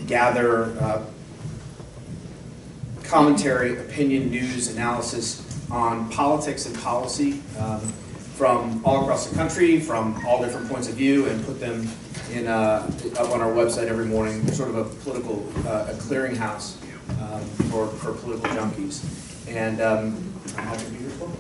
gather commentary, opinion, news, analysis on politics and policy from all across the country, from all different points of view, and put them in up on our website every morning, sort of a political a clearinghouse for political junkies. And I'm happy to be here as well.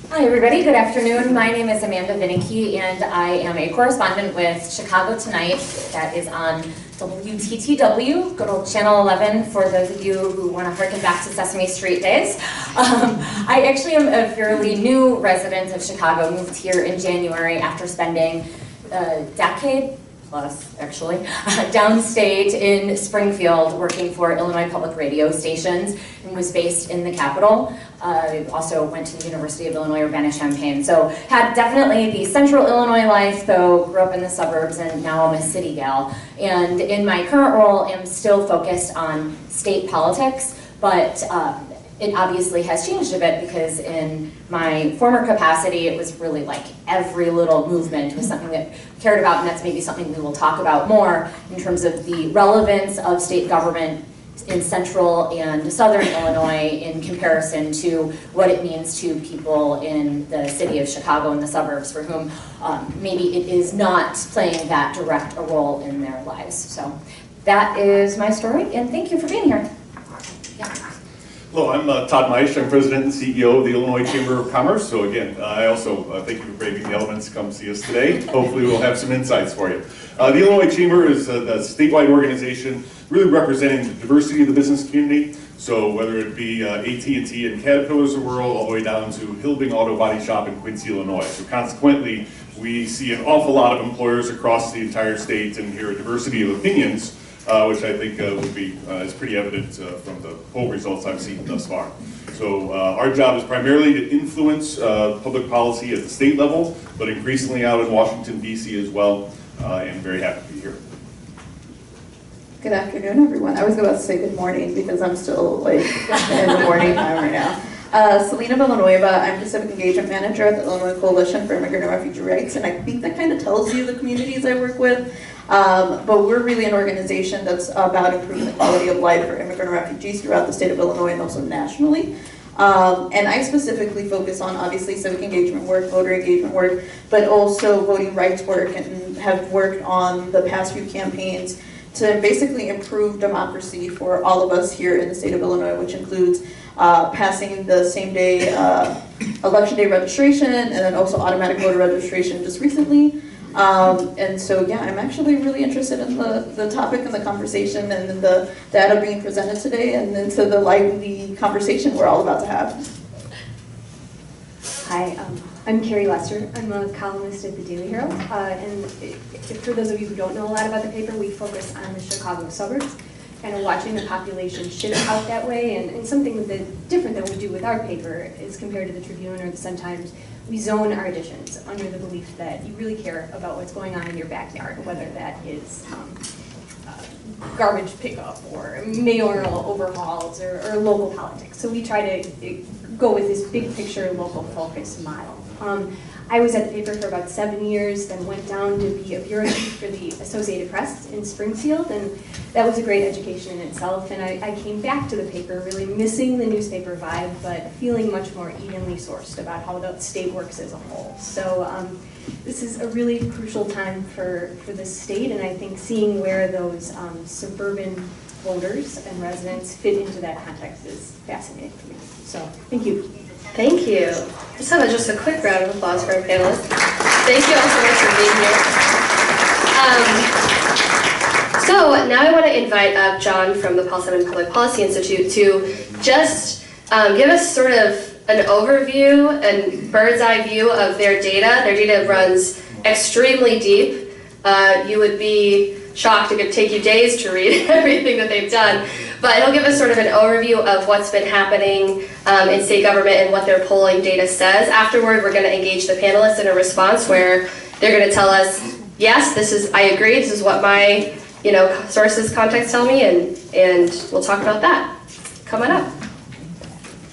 Hi everybody, good afternoon. My name is Amanda Vinicky and I am a correspondent with Chicago Tonight that is on WTTW, good old Channel 11 for those of you who want to harken back to Sesame Street days. I actually am a fairly new resident of Chicago, moved here in January after spending a decade plus, actually, downstate in Springfield working for Illinois Public Radio stations and was based in the Capitol. I also went to the University of Illinois Urbana-Champaign, so had definitely the central Illinois life, though grew up in the suburbs and now I'm a city gal. And in my current role, I'm still focused on state politics, but it obviously has changed a bit because in my former capacity, it was really like every little movement was something that I cared about, and that's maybe something we will talk about more in terms of the relevance of state government in central and southern Illinois in comparison to what it means to people in the city of Chicago and the suburbs for whom maybe it is not playing that direct a role in their lives. So that is my story, and thank you for being here. Yeah. Hello, I'm Todd Meisch. I'm President and CEO of the Illinois Chamber of Commerce. So again, I also thank you for braving the elements to come see us today. Hopefully we'll have some insights for you. The Illinois Chamber is a statewide organization really representing the diversity of the business community. So whether it be AT&T and Caterpillar's of the world, all the way down to Hilding Auto Body Shop in Quincy, Illinois. So consequently, we see an awful lot of employers across the entire state and hear a diversity of opinions, which I think would be is pretty evident from the poll results I've seen thus far. So our job is primarily to influence public policy at the state level, but increasingly out in Washington, D.C. as well, and very happy to be here. Good afternoon, everyone. I was about to say good morning because I'm still like in the morning time right now. Selena Villanueva, I'm the Civic Engagement Manager at the Illinois Coalition for Immigrant and Refugee Rights, and I think that kind of tells you the communities I work with. But we're really an organization that's about improving the quality of life for immigrant and refugees throughout the state of Illinois and also nationally. And I specifically focus on obviously civic engagement work, voter engagement work, but also voting rights work, and have worked on the past few campaigns to basically improve democracy for all of us here in the state of Illinois, which includes passing the same day election day registration and then also automatic voter registration just recently. And so, yeah, I'm actually really interested in the topic and the conversation and the data being presented today and into the lively conversation we're all about to have. Hi, I'm Carrie Lester. I'm a columnist at the Daily Herald. And for those of you who don't know a lot about the paper, we focus on the Chicago suburbs, kind of watching the population shift out that way. And something different that we do with our paper is compared to the Tribune or the Sun-Times, we zone our editions under the belief that you really care about what's going on in your backyard, whether that is garbage pickup or mayoral overhauls or local politics. So we try to go with this big picture local focus model. I was at the paper for about 7 years, then went down to be a bureau chief for the Associated Press in Springfield, and that was a great education in itself. And I came back to the paper really missing the newspaper vibe, but feeling much more evenly sourced about how the state works as a whole. So this is a really crucial time for the state, and I think seeing where those suburban voters and residents fit into that context is fascinating for me. So thank you. Thank you. Let's have just a quick round of applause for our panelists. Thank you all so much for being here. So now I want to invite up John from the Paul Simon Public Policy Institute to just give us sort of an overview and bird's eye view of their data. Their data runs extremely deep. You would be shocked. It could take you days to read everything that they've done. But it'll give us sort of an overview of what's been happening in state government and what their polling data says. Afterward, we're going to engage the panelists in a response where they're going to tell us, yes, I agree, this is what my sources, contacts tell me, and we'll talk about that. Come on up.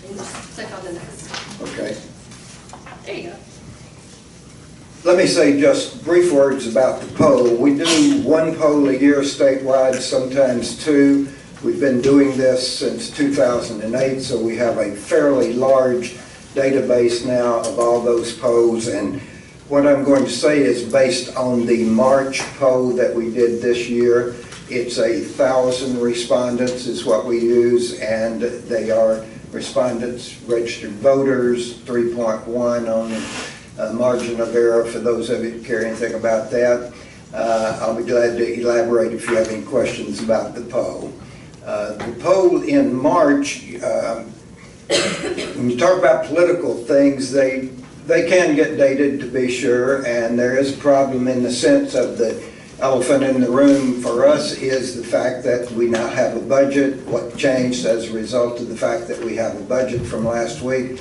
And just click on the next. Okay. There you go. Let me say just brief words about the poll. We do one poll a year statewide, sometimes two. We've been doing this since 2008, so we have a fairly large database now of all those polls. And what I'm going to say is based on the March poll that we did this year. It's 1,000 respondents is what we use, and they are respondents, registered voters, 3.1 on the margin of error for those of you who care anything about that. I'll be glad to elaborate if you have any questions about the poll. The poll in March, when you talk about political things, they can get dated, to be sure, and there is a problem in the sense of the elephant in the room for us is the fact that we now have a budget. What changed as a result of the fact that we have a budget from last week?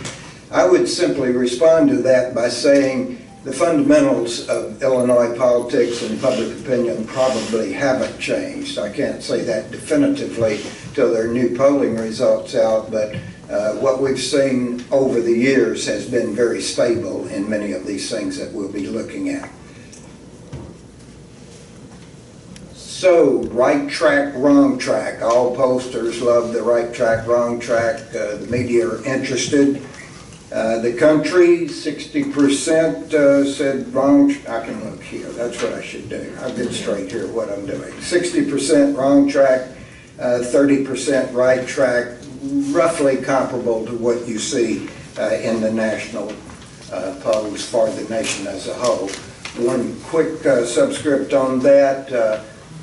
I would simply respond to that by saying the fundamentals of Illinois politics and public opinion probably haven't changed. I can't say that definitively till there are new polling results out, but what we've seen over the years has been very stable in many of these things that we'll be looking at. So, right track, wrong track. All pollsters love the right track, wrong track. The media are interested. The country, 60% said wrong. I can look here. That's what I should do. I'll get straight here what I'm doing. 60% wrong track, 30% right track, roughly comparable to what you see in the national polls for the nation as a whole. One quick subscript on that.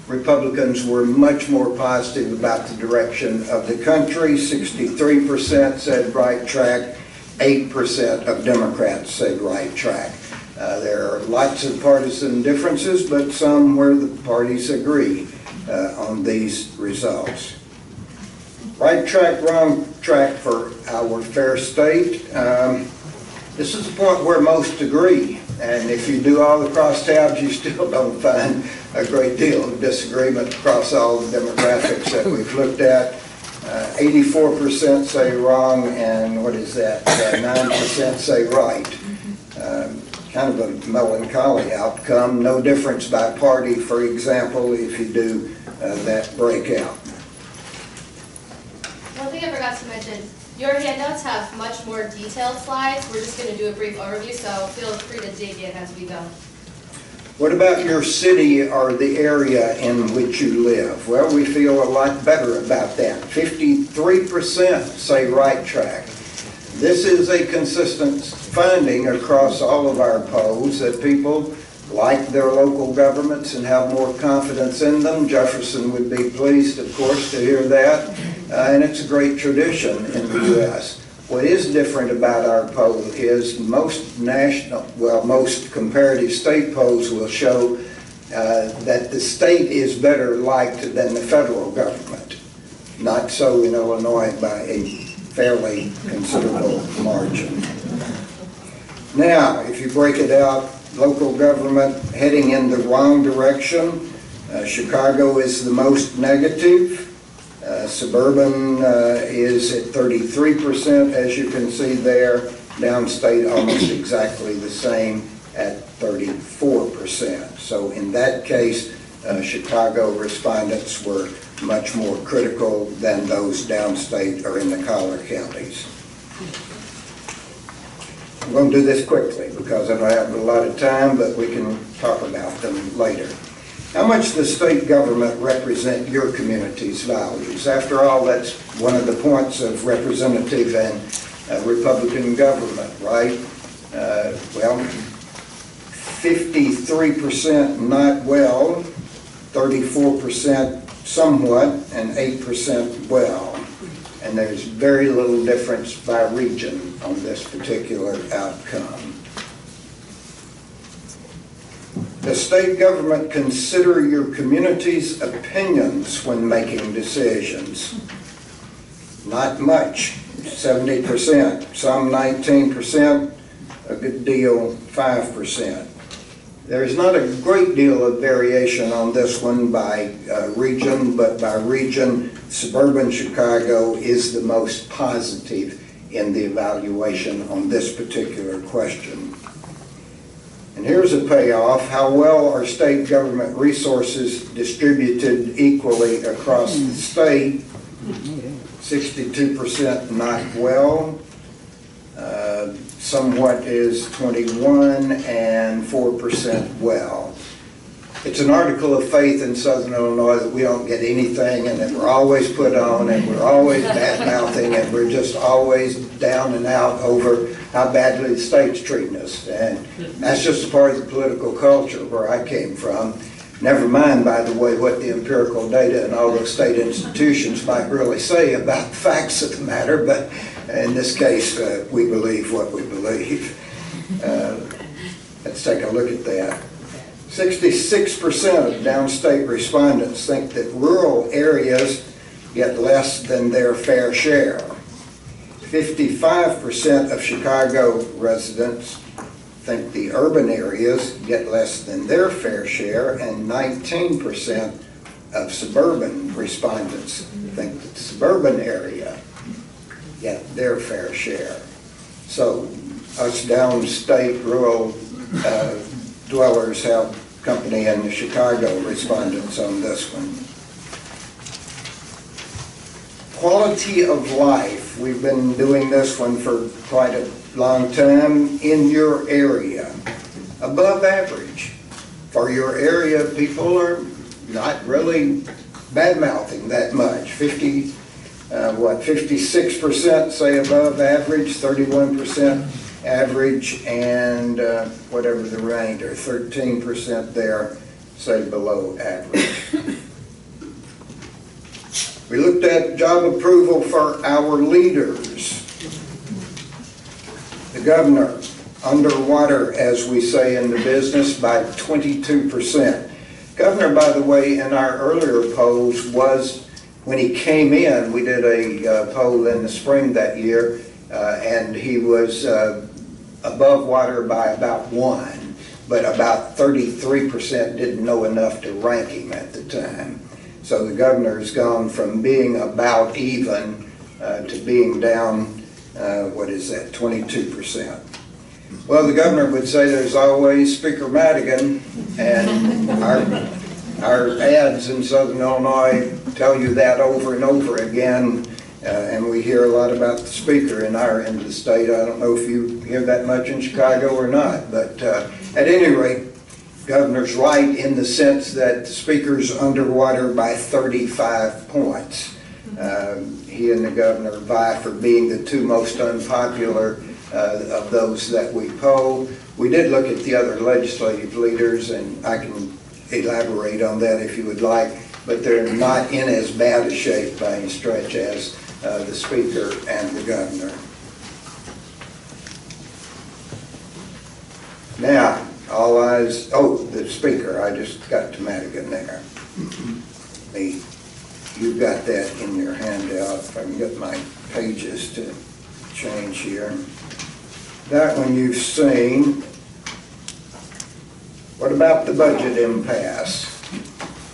Republicans were much more positive about the direction of the country. 63% said right track. 8% of Democrats said right track. There are lots of partisan differences, but some where the parties agree on these results. Right track, wrong track for our fair state. This is the point where most agree. And if you do all the crosstabs, you still don't find a great deal of disagreement across all the demographics that we've looked at. 84% say wrong, and what is that? 9% say right. Kind of a melancholy outcome. No difference by party, for example, if you do that breakout. One thing I forgot to mention, your handouts have much more detailed slides. We're just going to do a brief overview, so feel free to dig in as we go. What about your city or the area in which you live? Well, we feel a lot better about that. 53% say right track. This is a consistent finding across all of our polls that people like their local governments and have more confidence in them. Jefferson would be pleased, of course, to hear that. And it's a great tradition in the U.S. What is different about our poll is most comparative state polls will show that the state is better liked than the federal government. Not so in Illinois by a fairly considerable margin. Now, if you break it out, local government heading in the wrong direction. Chicago is the most negative. Suburban is at 33%, as you can see there. Downstate almost exactly the same at 34%. So in that case, Chicago respondents were much more critical than those downstate or in the collar counties. I'm going to do this quickly because I don't have a lot of time, but we can talk about them later. How much does state government represent your community's values? After all, that's one of the points of representative and Republican government, right? Well, 53% not well, 34% somewhat, and 8% well. And there's very little difference by region on this particular outcome. Does state government consider your community's opinions when making decisions? Not much, 70%, some 19%, a good deal 5%. There's not a great deal of variation on this one by region, but by region, suburban Chicago is the most positive in the evaluation on this particular question. And here's a payoff. How well are state government resources distributed equally across the state? 62% not well. Somewhat is 21, and 4% well. It's an article of faith in Southern Illinois that we don't get anything, and that we're always put on, and we're always bad-mouthing, and we're just always down and out over how badly the state's treating us. And that's just a part of the political culture where I came from. Never mind, by the way, what the empirical data and all those state institutions might really say about the facts of the matter, but in this case, we believe what we believe. Let's take a look at that. 66% of downstate respondents think that rural areas get less than their fair share. 55% of Chicago residents think the urban areas get less than their fair share, and 19% of suburban respondents think that the suburban area get their fair share. So us downstate rural dwellers have company in the Chicago respondents on this one. Quality of life. We've been doing this one for quite a long time. In your area, above average. For your area, people are not really bad-mouthing that much. 56% say above average, 31% average, and whatever the remainder, 13% there say below average. We looked at job approval for our leaders. The governor, underwater, as we say in the business, by 22%. Governor, by the way, in our earlier polls was, when he came in, we did a poll in the spring that year, and he was above water by about 1, but about 33% didn't know enough to rank him at the time. So the governor's gone from being about even to being down, 22%. Well, the governor would say there's always Speaker Madigan, and our ads in Southern Illinois tell you that over and over again, and we hear a lot about the speaker in our end of the state. I don't know if you hear that much in Chicago or not, but at any rate, governor's right in the sense that the speaker's underwater by 35 points. He and the governor vie for being the two most unpopular of those that we poll. We did look at the other legislative leaders, and I can elaborate on that if you would like, but they're not in as bad a shape by any stretch as the speaker and the governor. Now, all eyes, the speaker, I just got to Madigan there. You've got that in your handout. If I can get my pages to change here. That one you've seen. What about the budget impasse?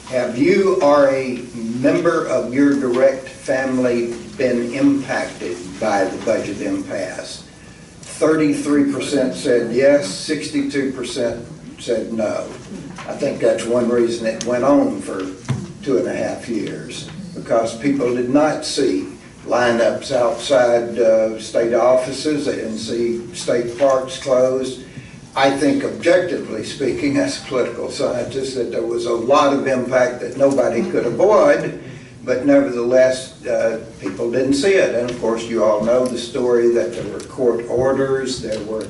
Have you or a member of your direct family been impacted by the budget impasse? 33% said yes, 62% said no. I think that's one reason it went on for 2.5 years, because people did not see lineups outside state offices. They didn't see state parks closed. I think, objectively speaking, as a political scientist, that there was a lot of impact that nobody could avoid, but nevertheless, people didn't see it. And of course, you all know the story that there were court orders, there were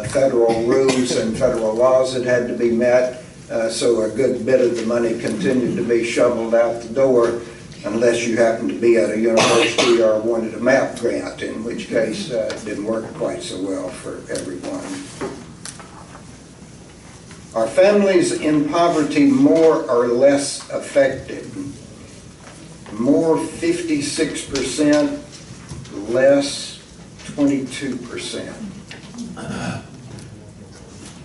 federal rules and federal laws that had to be met, so a good bit of the money continued to be shoveled out the door, unless you happened to be at a university or wanted a MAP grant, in which case it didn't work quite so well for everyone. Are families in poverty more or less affected? More 56%, less 22%.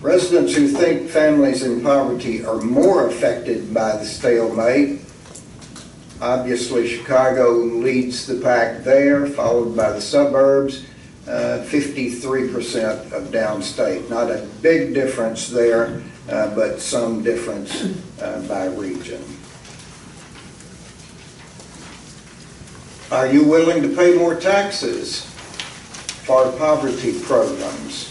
Residents who think families in poverty are more affected by the stalemate, obviously Chicago leads the pack there, followed by the suburbs. 53% of downstate. Not a big difference there, but some difference by region. Are you willing to pay more taxes for poverty programs?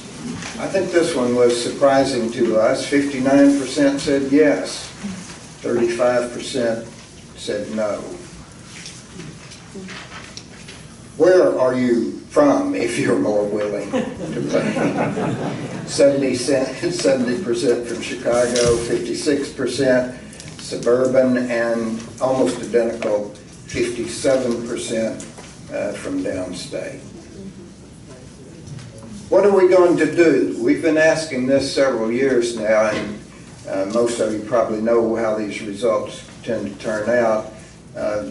I think this one was surprising to us. 59% said yes, 35% said no. Where are you from if you're more willing to pay? 70% from Chicago, 56% suburban, and almost identical 57% from downstate. What are we going to do? We've been asking this several years now, and most of you probably know how these results tend to turn out.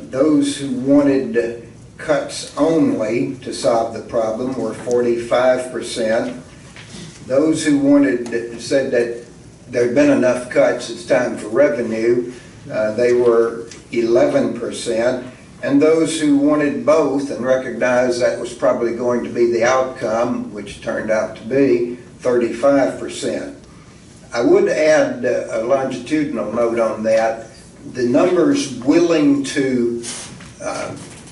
Those who wanted cuts only to solve the problem were 45%. Those who said that there had been enough cuts, it's time for revenue, they were 11%. And those who wanted both and recognized that was probably going to be the outcome, which turned out to be 35%. I would add a longitudinal note on that. The numbers willing to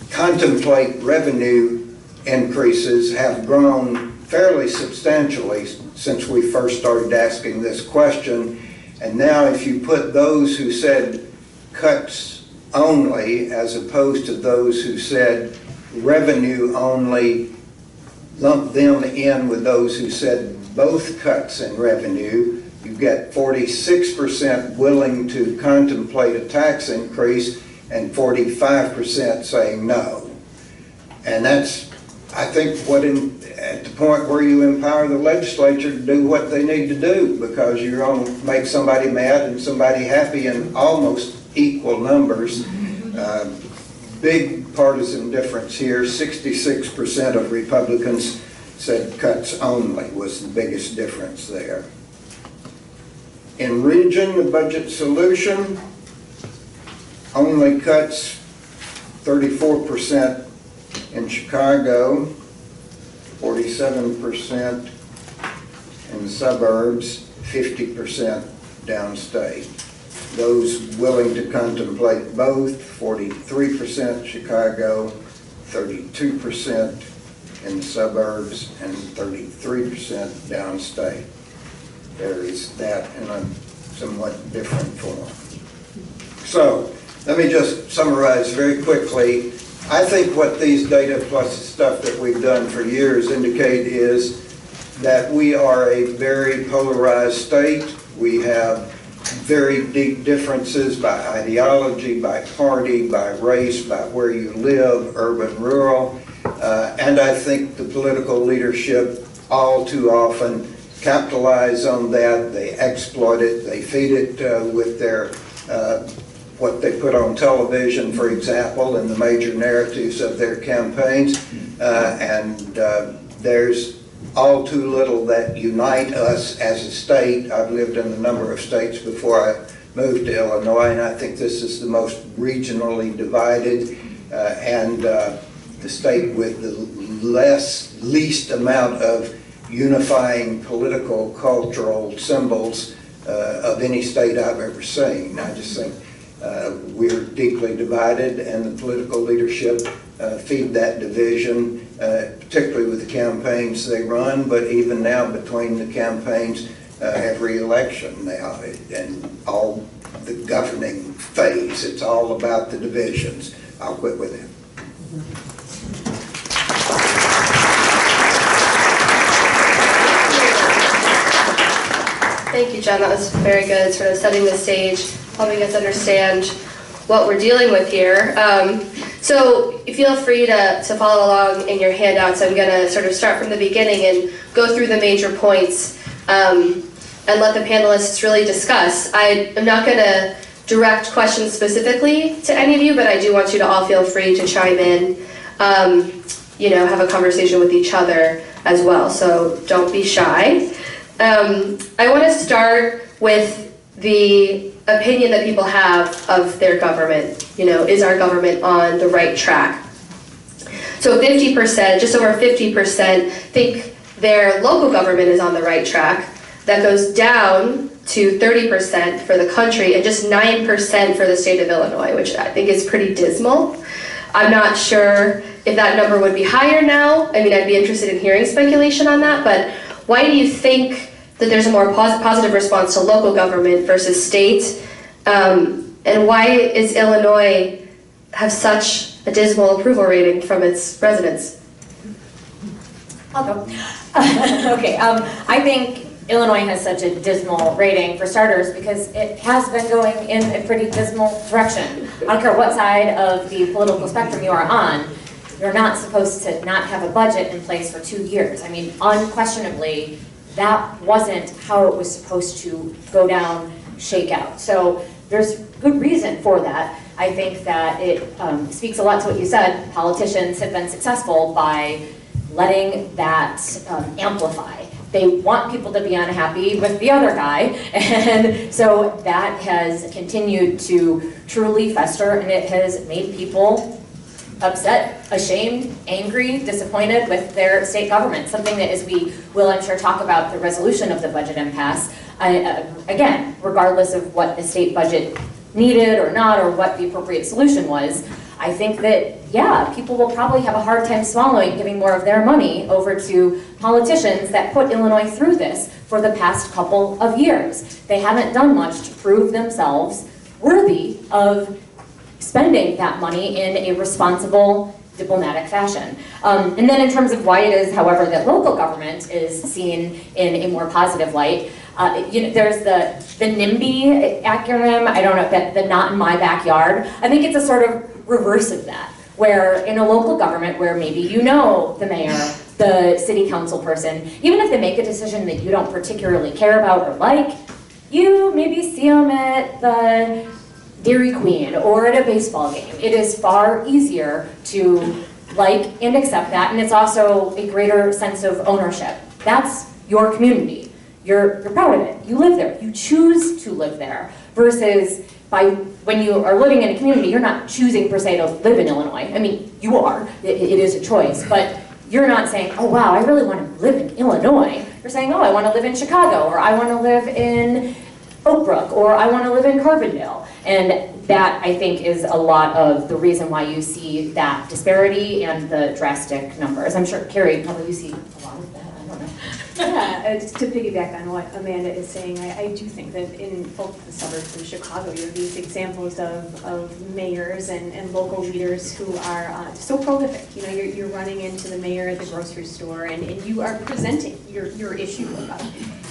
contemplate revenue increases have grown fairly substantially since we first started asking this question. And now if you put those who said cuts only as opposed to those who said revenue only, lump them in with those who said both cuts in revenue, you get 46% willing to contemplate a tax increase and 45% saying no. And that's, I think, at the point where you empower the legislature to do what they need to do, because you're going to make somebody mad and somebody happy in almost equal numbers. Big partisan difference here. 66% of Republicans said cuts only was the biggest difference there. In region, the budget solution, only cuts 34% in Chicago, 47% in the suburbs, 50% downstate. Those willing to contemplate both, 43% Chicago, 32% in the suburbs, and 33% downstate. There is that in a somewhat different form. So, let me just summarize very quickly. I think what these data plus the stuff that we've done for years indicate is that we are a very polarized state. We have very deep differences by ideology, by party, by race, by where you live, urban, rural. And I think the political leadership all too often capitalize on that. They exploit it. They feed it with their what they put on television, for example, and the major narratives of their campaigns. There's all too little that unite us as a state. I've lived in a number of states before I moved to Illinois, and I think this is the most regionally divided and the state with the least amount of unifying political, cultural symbols of any state I've ever seen. I just think we're deeply divided, and the political leadership feed that division, particularly with the campaigns they run, but even now between the campaigns, every election now, and all the governing phase, it's all about the divisions. I'll quit with it. Thank you, John. That was very good, sort of setting the stage, helping us understand what we're dealing with here. So feel free to follow along in your handouts. I'm going to sort of start from the beginning and go through the major points and let the panelists really discuss. I'm not going to direct questions specifically to any of you, but I do want you to all feel free to chime in, have a conversation with each other as well, so don't be shy. I want to start with the opinion that people have of their government. Is our government on the right track? So 50%, just over 50%, think their local government is on the right track. That goes down to 30% for the country and just 9% for the state of Illinois, which I think is pretty dismal. I'm not sure if that number would be higher now. I mean, I'd be interested in hearing speculation on that, but why do you think that there's a more positive response to local government versus state? And why is Illinois have such a dismal approval rating from its residents? I'll go. Okay, I think Illinois has such a dismal rating, for starters, because it has been going in a pretty dismal direction. I don't care what side of the political spectrum you are on, you're not supposed to not have a budget in place for 2 years. I mean, unquestionably, that wasn't how it was supposed to go down, shake out. So there's good reason for that. I think that it speaks a lot to what you said. Politicians have been successful by letting that amplify. They want people to be unhappy with the other guy, and so that has continued to truly fester, and it has made people upset, ashamed, angry, disappointed with their state government, something that, as we will, I'm sure, talk about the resolution of the budget impasse, again, regardless of what the state budget needed or not, or what the appropriate solution was, I think that, yeah, people will probably have a hard time swallowing giving more of their money over to politicians that put Illinois through this for the past couple of years. They haven't done much to prove themselves worthy of spending that money in a responsible, diplomatic fashion. And then in terms of why it is, however, that local government is seen in a more positive light, there's the NIMBY acronym, I don't know, the not in my backyard. I think it's a sort of reverse of that, where in a local government where maybe you know the mayor, the city council person, even if they make a decision that you don't particularly care about or like, you maybe see them at the Dairy Queen or at a baseball game. It is far easier to like and accept that, and it's also a greater sense of ownership. That's your community. You're proud of it. You live there. You choose to live there. Versus when you are living in a community, you're not choosing per se to live in Illinois. I mean, you are. It is a choice. But you're not saying, oh wow, I really want to live in Illinois. You're saying, oh, I want to live in Chicago, or I want to live in Oak Brook, or I want to live in Carbondale. And that, I think, is a lot of the reason why you see that disparity and the drastic numbers. I'm sure, Carrie, probably you see a lot of that. I don't know. Yeah, just to piggyback on what Amanda is saying, I do think that in both the suburbs of Chicago, you have these examples of mayors and local leaders who are so prolific. You know, you're running into the mayor at the grocery store, and you are presenting your issue about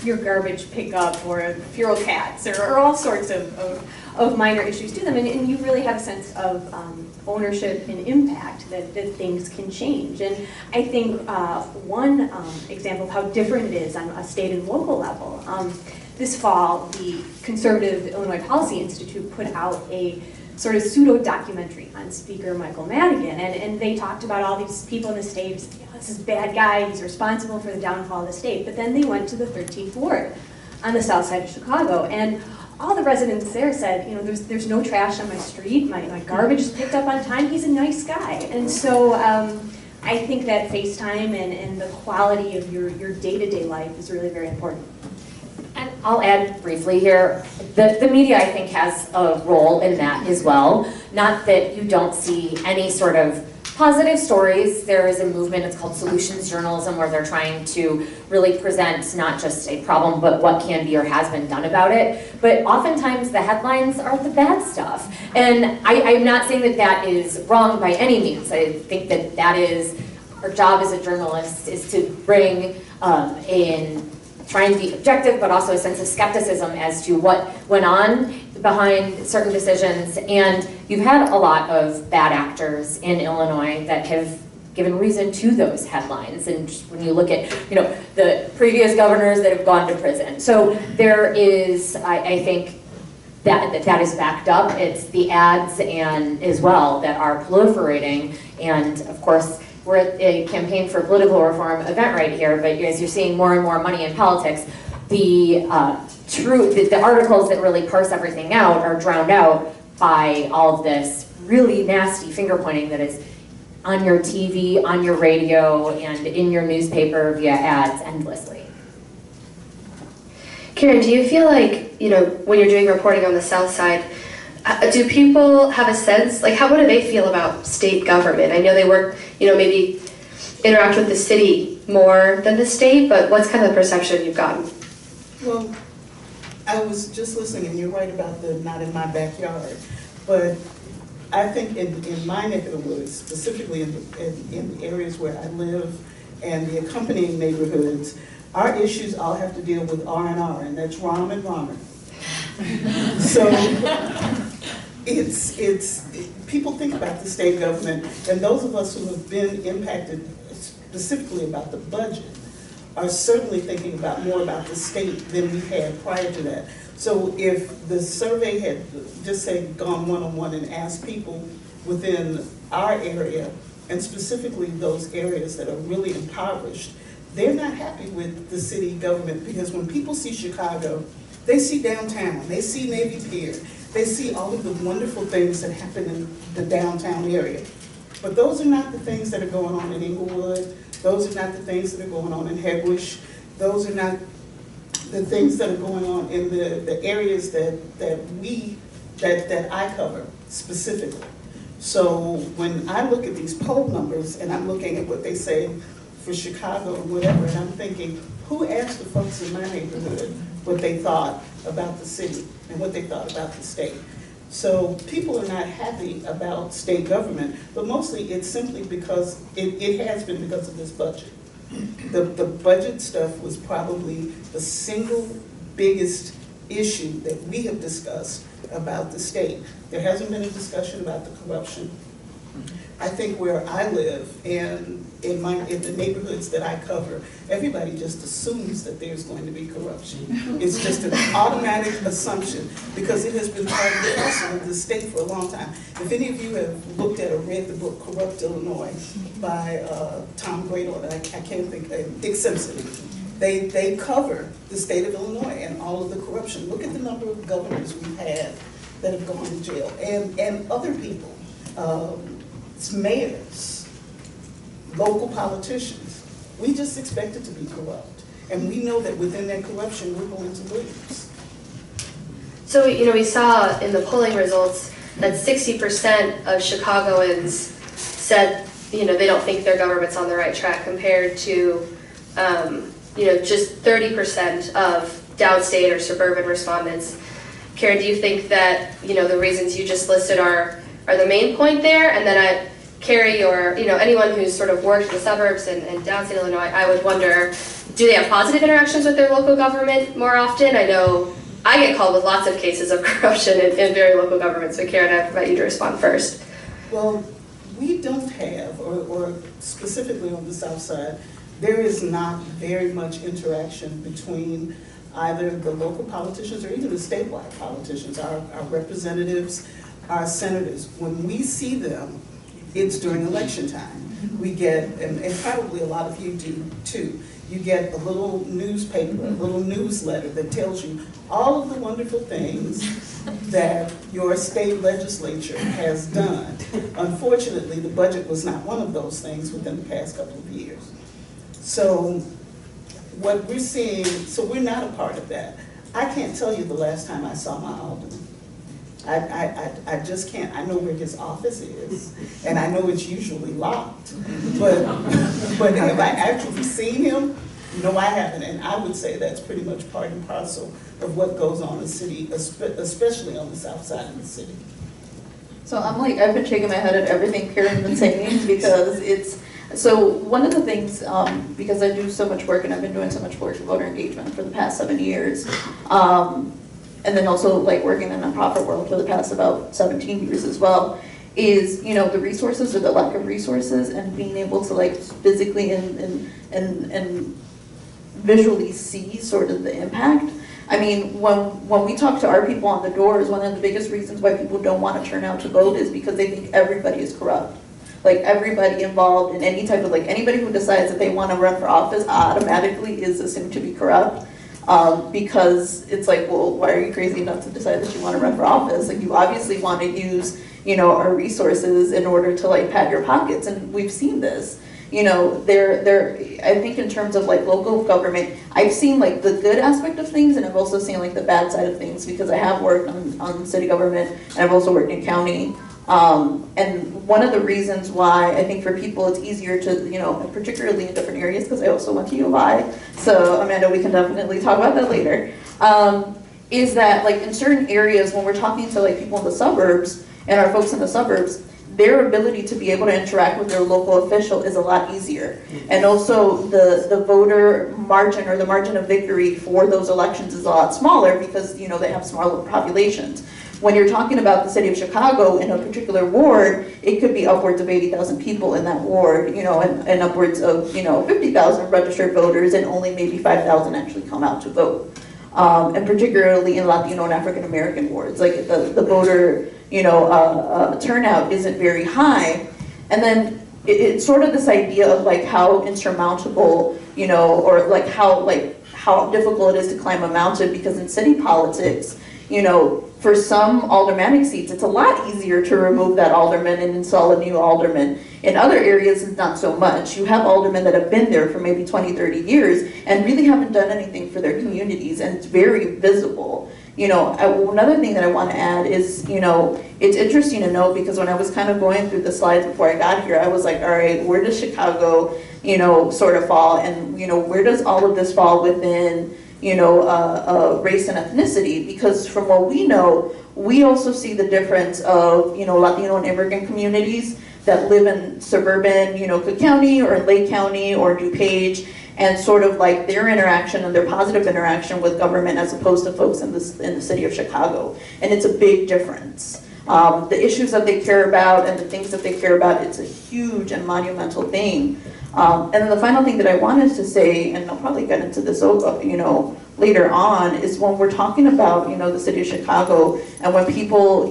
your garbage pickup or feral cats or all sorts of minor issues to them, and you really have a sense of ownership and impact that things can change. And I think one example of how different it is on a state and local level, this fall the Conservative Illinois Policy Institute put out a sort of pseudo-documentary on Speaker Michael Madigan, and they talked about all these people in the state, this is a bad guy, he's responsible for the downfall of the state, but then they went to the 13th Ward on the south side of Chicago, and all the residents there said, you know, there's no trash on my street, my garbage is picked up on time, he's a nice guy. And so I think that FaceTime and the quality of your day-to-day life is really very important. And I'll add briefly here, the media, I think, has a role in that as well. Not that you don't see any sort of positive stories. There is a movement, it's called solutions journalism, where they're trying to really present not just a problem, but what can be or has been done about it. But oftentimes the headlines are the bad stuff. And I'm not saying that that is wrong by any means. I think that that is, our job as a journalist is to bring in, try and be objective, but also a sense of skepticism as to what went on behind certain decisions. And you've had a lot of bad actors in Illinois that have given reason to those headlines. And just when you look at, you know, the previous governors that have gone to prison. So there is, I think, that is backed up. It's the ads and as well that are proliferating. And of course, we're at a campaign for political reform event right here, but as you're seeing more and more money in politics, the articles that really parse everything out are drowned out by all of this really nasty finger pointing that is on your TV, on your radio, and in your newspaper via ads endlessly. Karen, do you feel like, when you're doing reporting on the South Side, do people have a sense, like how do they feel about state government? I know they work, maybe interact with the city more than the state, but what's kind of the perception you've gotten? Well, I was just listening, and you're right about the not in my backyard, but I think in my neck of the woods, specifically in the areas where I live and the accompanying neighborhoods, our issues all have to deal with R&R, and that's Rahm and Rahmer. So people think about the state government, and those of us who have been impacted specifically about the budget are certainly thinking more about the state than we had prior to that. So if the survey had just say gone one-on-one and asked people within our area, and specifically those areas that are really impoverished, they're not happy with the city government, because when people see Chicago, they see downtown, they see Navy Pier, they see all of the wonderful things that happen in the downtown area. But those are not the things that are going on in Inglewood. Those are not the things that are going on in Hegewisch. Those are not the things that are going on in the areas that I cover specifically. So when I look at these poll numbers and I'm looking at what they say for Chicago or whatever, and I'm thinking, who asked the folks in my neighborhood what they thought about the city and what they thought about the state? So people are not happy about state government, but mostly it's simply because it has been because of this budget. The budget stuff was probably the single biggest issue that we have discussed about the state. There hasn't been a discussion about the corruption. I think where I live and in the neighborhoods that I cover, everybody just assumes that there's going to be corruption. It's just an automatic assumption because it has been part of the culture of the state for a long time. If any of you have looked at or read the book Corrupt Illinois by Tom Gradle, and I can't think, Dick Simpson, they cover the state of Illinois and all of the corruption. Look at the number of governors we've had that have gone to jail and other people. Mayors, local politicians, we just expect it to be corrupt. And we know that within that corruption, we're going to lose. So, we saw in the polling results that 60% of Chicagoans said, they don't think their government's on the right track compared to, just 30% of downstate or suburban respondents. Karen, do you think that, the reasons you just listed are the main point there? And then Carrie or anyone who's sort of worked in the suburbs and downstate Illinois, I would wonder, do they have positive interactions with their local government more often? I know I get called with lots of cases of corruption in very local governments, so Karen, I invite you to respond first. Well, we don't have, or specifically on the South Side, there is not very much interaction between either the local politicians or even the statewide politicians, our representatives, our senators. When we see them, it's during election time. We get, and probably a lot of you do too, you get a little newspaper, a little newsletter that tells you all of the wonderful things that your state legislature has done. Unfortunately, the budget was not one of those things within the past couple of years. So what we're seeing, so we're not a part of that. I can't tell you the last time I saw my alderman. I just can't. I know where his office is, and I know it's usually locked. But have I actually seen him? No, I haven't. And I would say that's pretty much part and parcel of what goes on in the city, especially on the south side of the city. So I've been shaking my head at everything Karen's been saying because so one of the things, because I do so much work and I've been doing so much work in voter engagement for the past 7 years, and then also working in the nonprofit world for the past about 17 years as well, is the resources or the lack of resources and being able to physically and visually see sort of the impact. I mean, when we talk to our people on the doors, one of the biggest reasons why people don't want to turn out to vote is because they think everybody is corrupt. Everybody involved in any type of, anybody who decides that they want to run for office automatically is assumed to be corrupt. Because it's well, why are you crazy enough to decide that you want to run for office? You obviously want to use our resources in order to like pad your pockets, and we've seen this. I think in terms of like local government, I've seen like the good aspect of things, and I've also seen like the bad side of things, because I have worked on city government, and I've also worked in county. And one of the reasons why I think for people it's easier to, particularly in different areas, because I also went to U of I, so Amanda, we can definitely talk about that later, is that like in certain areas when we're talking to like people in the suburbs and our folks in the suburbs, their ability to be able to interact with their local official is a lot easier. And also the voter margin or the margin of victory for those elections is a lot smaller because, they have smaller populations. When you're talking about the city of Chicago in a particular ward, it could be upwards of 80,000 people in that ward, and upwards of, 50,000 registered voters, and only maybe 5,000 actually come out to vote. And particularly in Latino and African American wards, like the voter turnout isn't very high. And then it's sort of this idea of like how insurmountable, or like how difficult it is to climb a mountain, because in city politics, for some aldermanic seats, it's a lot easier to remove that alderman and install a new alderman. In other areas, it's not so much. You have aldermen that have been there for maybe 20, 30 years and really haven't done anything for their communities, and it's very visible. Another thing that I want to add is, it's interesting to know, because when I was kind of going through the slides before I got here, I was like, all right, where does Chicago, sort of fall, and, where does all of this fall within, race and ethnicity? Because from what we know, we also see the difference of, Latino and immigrant communities that live in suburban, Cook County or in Lake County or DuPage, and sort of like their interaction and their positive interaction with government as opposed to folks in the city of Chicago. And it's a big difference. The issues that they care about and the things that they care about, it's a huge and monumental thing. And then the final thing that I wanted to say, and I'll probably get into this, later on, is when we're talking about, the city of Chicago, and when people,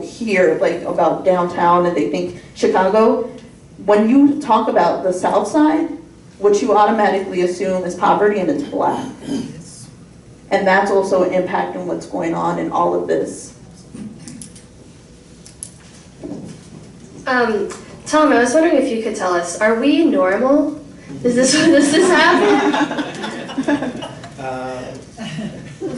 hear like about downtown and they think Chicago, when you talk about the South Side, what you automatically assume is poverty, and it's black. And that's also impacting what's going on in all of this. Tom, I was wondering if you could tell us, are we normal? Does this happen?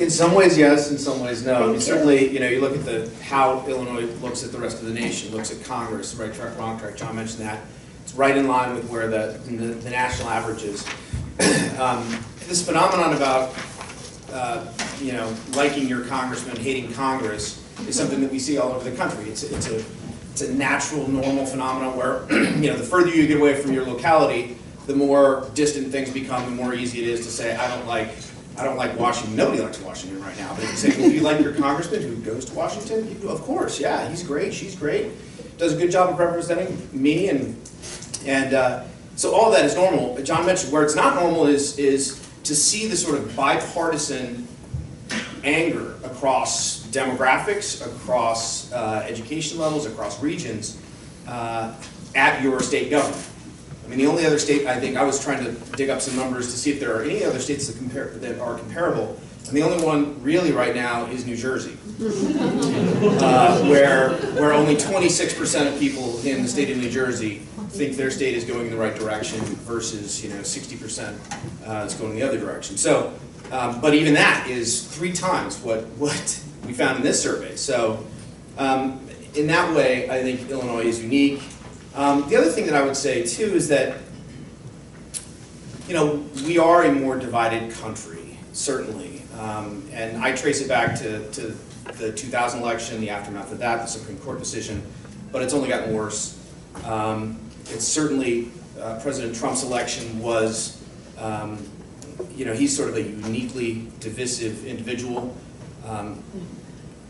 In some ways, yes. In some ways, no. I mean, certainly, you look at how Illinois looks at the rest of the nation, looks at Congress, right track, wrong track. John mentioned that. It's right in line with where the national average is. This phenomenon about liking your congressman, hating Congress, is something that we see all over the country. It's a natural, normal phenomenon where the further you get away from your locality, the more distant things become, the more easy it is to say, I don't like Washington. Nobody likes Washington right now. But if you say, well, do you like your congressman who goes to Washington? Of course, yeah, he's great, she's great. Does a good job of representing me, and so all that is normal. But John mentioned where it's not normal is to see the sort of bipartisan anger across demographics, across education levels, across regions at your state government. I mean, the only other state, I think, I was trying to dig up some numbers to see if there are any other states that are comparable, and the only one really right now is New Jersey, where only 26% of people in the state of New Jersey think their state is going in the right direction versus 60% is going the other direction. So, but even that is 3 times what we found in this survey. So, in that way, I think Illinois is unique. The other thing that I would say too is that we are a more divided country, certainly, and I trace it back to the 2000 election, the aftermath of that, the Supreme Court decision, but it's only gotten worse. It's certainly President Trump's election was, he's sort of a uniquely divisive individual.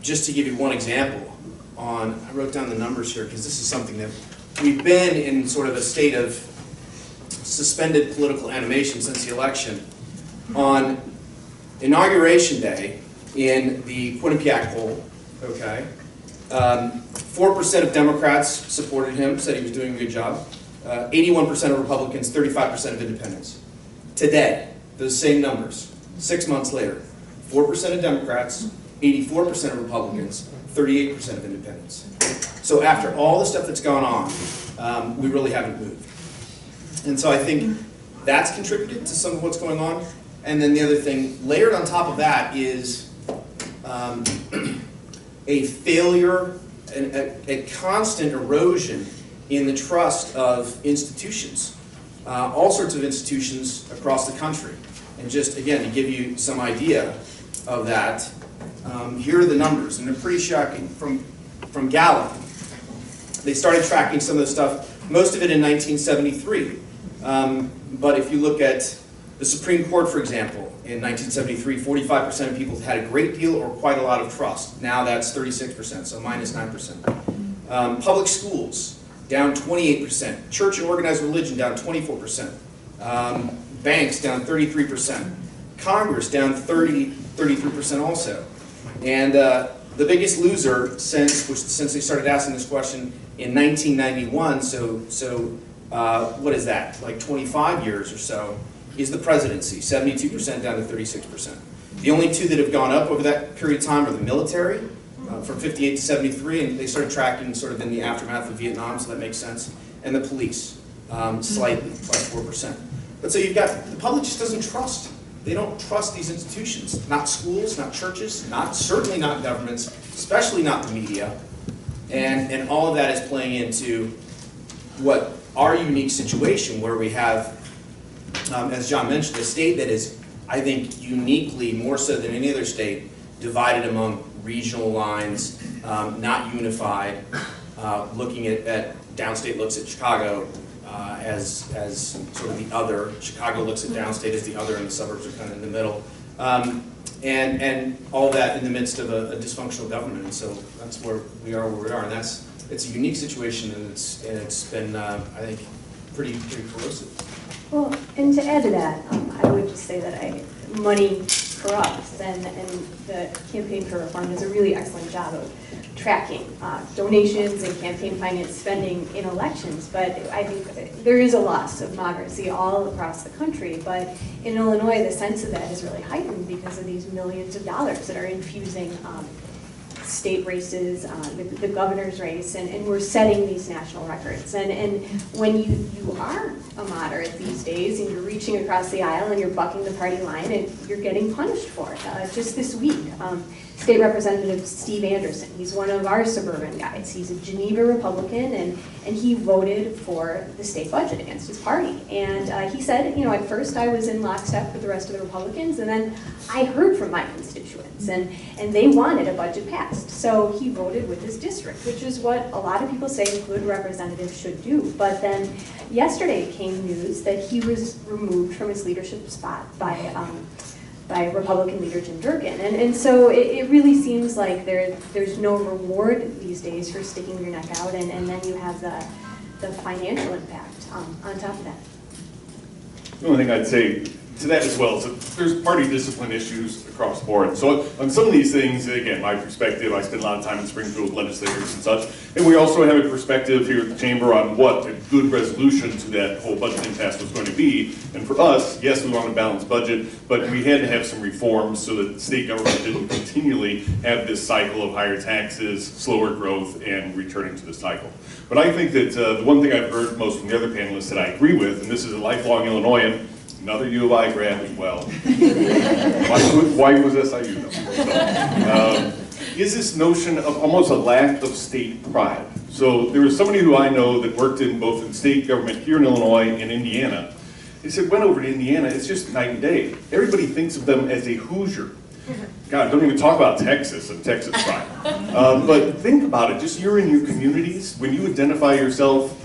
Just to give you one example, I wrote down the numbers here because this is something that we've been in sort of a state of suspended political animation since the election. On Inauguration Day, in the Quinnipiac poll, 4% of Democrats supported him, said he was doing a good job. 81% of Republicans, 35% of independents. Today, those same numbers, 6 months later, 4% of Democrats, 84% of Republicans, 38% of independents. So after all the stuff that's gone on, we really haven't moved. And so I think that's contributed to some of what's going on. And then the other thing, layered on top of that is a failure, a constant erosion in the trust of institutions, all sorts of institutions across the country. And just, again, to give you some idea of that, here are the numbers, and they're pretty shocking. From Gallup, they started tracking some of the stuff, most of it in 1973. But if you look at the Supreme Court, for example, in 1973, 45% of people had a great deal or quite a lot of trust. Now that's 36%, so minus 9%. Public schools, down 28%. Church and organized religion, down 24%. Banks, down 33%. Congress, down 33% also. And the biggest loser since they started asking this question in 1991, so what is that, like 25 years or so, is the presidency, 72% down to 36%. The only two that have gone up over that period of time are the military, from 58 to 73, and they started tracking sort of in the aftermath of Vietnam, so that makes sense, and the police, slightly, plus 4%. But so you've got, the public just doesn't trust. They don't trust these institutions, not schools, not churches, certainly not governments, especially not the media, and all of that is playing into what our unique situation where we have, as John mentioned, a state that is, I think, uniquely, more so than any other state, divided among regional lines, not unified, looking at downstate looks at Chicago as sort of the other. Chicago looks at downstate as the other, and the suburbs are kind of in the middle. And all that in the midst of a dysfunctional government, and so that's where we are, and it's a unique situation, and it's been, I think, pretty corrosive. Well, and to add to that, I would just say that money corrupts, and the Campaign for Reform does a really excellent job of tracking donations and campaign finance spending in elections. But I think there is a loss of moderacy all across the country. But in Illinois, the sense of that is really heightened because of these millions of dollars that are infusing state races, the governor's race, and we're setting these national records. And when you are a moderate these days and you're reaching across the aisle and you're bucking the party line and you're getting punished for it. Just this week, State Representative Steve Anderson, he's one of our suburban guys. He's a Geneva Republican, and he voted for the state budget against his party. And he said, you know, at first I was in lockstep with the rest of the Republicans, and then I heard from my constituents, and they wanted a budget passed. So he voted with his district, which is what a lot of people say good representatives should do. But then yesterday came news that he was removed from his leadership spot by Republican leader Jim Durkin. And so it really seems like there's no reward these days for sticking your neck out, and then you have the financial impact on top of that. The only thing I'd say to that as well is that there's party discipline issues across the board. So on some of these things, again, my perspective, I spend a lot of time in Springfield with legislators and such, and we also have a perspective here at the Chamber on what a good resolution to that whole budget impasse was going to be. And for us, yes, we want a balanced budget, but we had to have some reforms so that the state government didn't continually have this cycle of higher taxes, slower growth, and returning to the cycle. But I think that the one thing I've heard most from the other panelists that I agree with, and this is a lifelong Illinoisan, another U of I grad as well. Why was SIU though? Is this notion of almost a lack of state pride. So there was somebody who I know that worked in both in state government here in Illinois and Indiana. He said, went over to Indiana, it's just night and day. Everybody thinks of them as a Hoosier. God, don't even talk about Texas and Texas pride. But think about it, just you're in your communities, when you identify yourself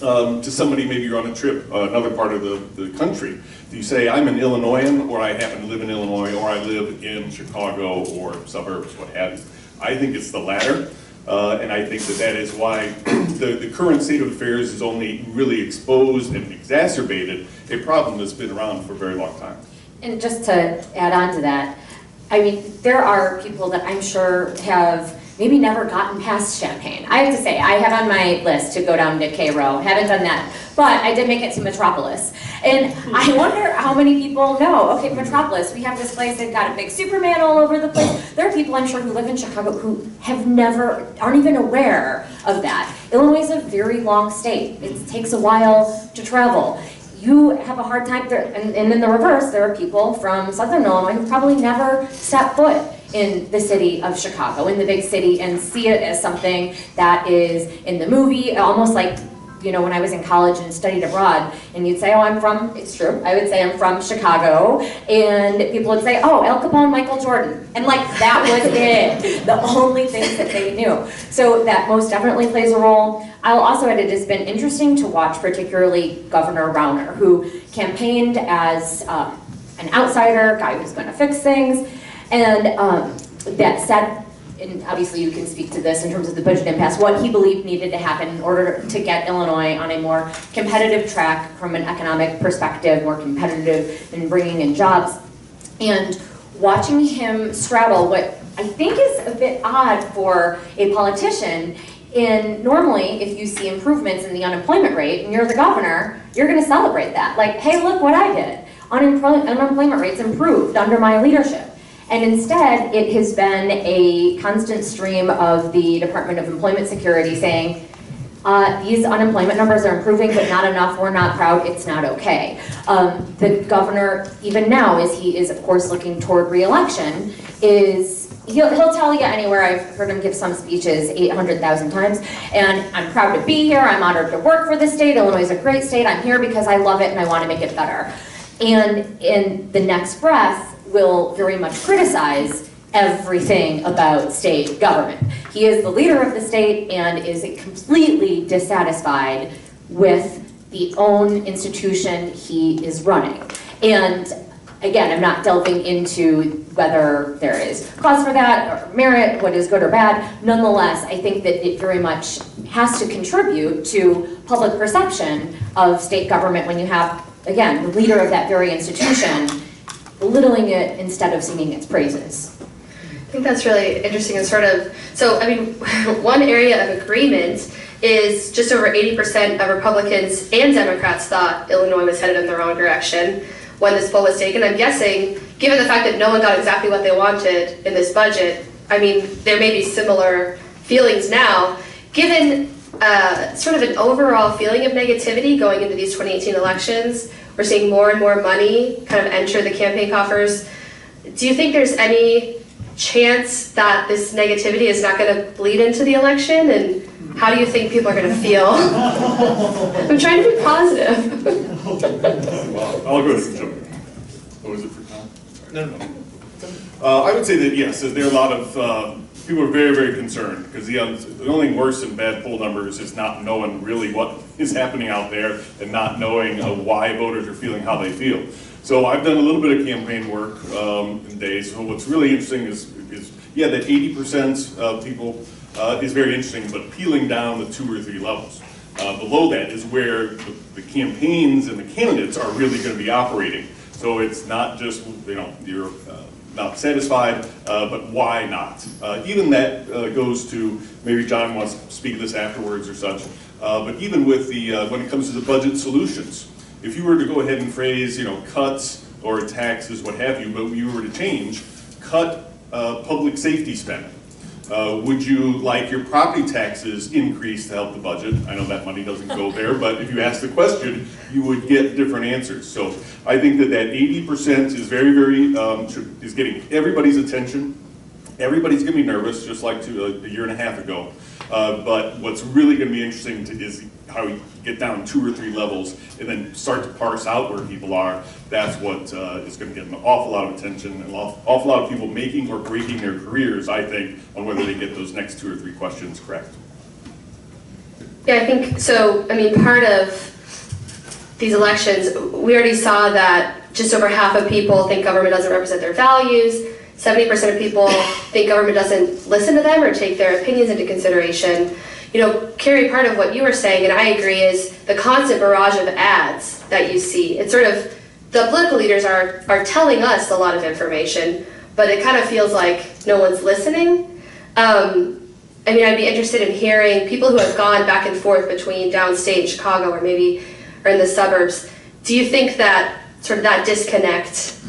to somebody, maybe you're on a trip, another part of the country. Do you say, I'm an Illinoisan, or I happen to live in Illinois, or I live in Chicago, or suburbs, what have you? I think it's the latter, and I think that is why the current state of affairs has only really exposed and exacerbated a problem that's been around for a very long time. And just to add on to that, I mean, there are people that I'm sure have maybe never gotten past Champaign. I have to say, I have on my list to go down to Cairo. Haven't done that, but I did make it to Metropolis. And I wonder how many people know, okay, Metropolis, we have this place, they've got a big Superman all over the place. There are people, I'm sure, who live in Chicago who aren't even aware of that. Illinois is a very long state. It takes a while to travel. You have a hard time there, and in the reverse, there are people from Southern Illinois who probably never set foot in the city of Chicago, in the big city, and see it as something that is in the movie, almost like, you know, when I was in college and studied abroad, and you'd say, oh, it's true, I would say I'm from Chicago, and people would say, oh, Al Capone, Michael Jordan, and like, that was it, the only things that they knew. So that most definitely plays a role. I'll also add, it has been interesting to watch, particularly Governor Rauner, who campaigned as an outsider, guy who's going to fix things, and that said, and obviously you can speak to this in terms of the budget impasse, what he believed needed to happen in order to get Illinois on a more competitive track from an economic perspective, more competitive in bringing in jobs. And watching him straddle what I think is a bit odd for a politician, normally if you see improvements in the unemployment rate and you're the governor, you're going to celebrate that. Like, hey, look what I did. Unemployment rates improved under my leadership. And instead, it has been a constant stream of the Department of Employment Security saying, these unemployment numbers are improving, but not enough, we're not proud, it's not okay. The governor, even now, as he is, of course, looking toward re-election, he'll tell you anywhere, I've heard him give some speeches 800,000 times, and I'm proud to be here, I'm honored to work for the state, Illinois is a great state, I'm here because I love it and I want to make it better. And in the next breath, will very much criticize everything about state government. He is the leader of the state and is completely dissatisfied with the own institution he is running. And again, I'm not delving into whether there is cause for that or merit, what is good or bad. Nonetheless, I think that it very much has to contribute to public perception of state government when you have, again, the leader of that very institution belittling it instead of singing its praises. I think that's really interesting and so I mean, one area of agreement is just over 80% of Republicans and Democrats thought Illinois was headed in the wrong direction when this poll was taken. I'm guessing, given the fact that no one got exactly what they wanted in this budget, I mean, there may be similar feelings now. Given sort of an overall feeling of negativity going into these 2018 elections, we're seeing more and more money kind of enter the campaign coffers. Do you think there's any chance that this negativity is not going to bleed into the election? And how do you think people are going to feel? I'm trying to be positive. Well, I'll go ahead and jump in. What was it for Tom? No. I would say that yes, there are a lot of people are very, very concerned because the only thing worse than bad poll numbers is not knowing really what is happening out there and not knowing why voters are feeling how they feel. So I've done a little bit of campaign work in days. So what's really interesting is yeah, that 80% of people is very interesting, but peeling down the 2 or 3 levels. Below that is where the campaigns and the candidates are really going to be operating. So it's not just, you know, you're not satisfied, but why not? Even that goes to, maybe John wants to speak to this afterwards or such, but even with the, when it comes to the budget solutions, if you were to go ahead and phrase, you know, cuts or taxes, what have you, but you were to change, cut public safety spending. Would you like your property taxes increased to help the budget? I know that money doesn't go there, but if you ask the question, you would get different answers. So I think that 80% is very, very, is getting everybody's attention. Everybody's going to be nervous, just like a year and a half ago. But what's really going to be interesting is how we get down 2 or 3 levels and then start to parse out where people are. That's what is going to get an awful lot of attention and an awful lot of people making or breaking their careers, I think, on whether they get those next 2 or 3 questions correct. Yeah, I think so. I mean, part of these elections, we already saw that just over half of people think government doesn't represent their values. 70% of people think government doesn't listen to them or take their opinions into consideration. You know, Carrie, part of what you were saying, and I agree, is the constant barrage of ads that you see. It's sort of, the political leaders are telling us a lot of information, but it kind of feels like no one's listening. I mean, I'd be interested in hearing people who have gone back and forth between downstate and Chicago or maybe are in the suburbs. Do you think that sort of that disconnect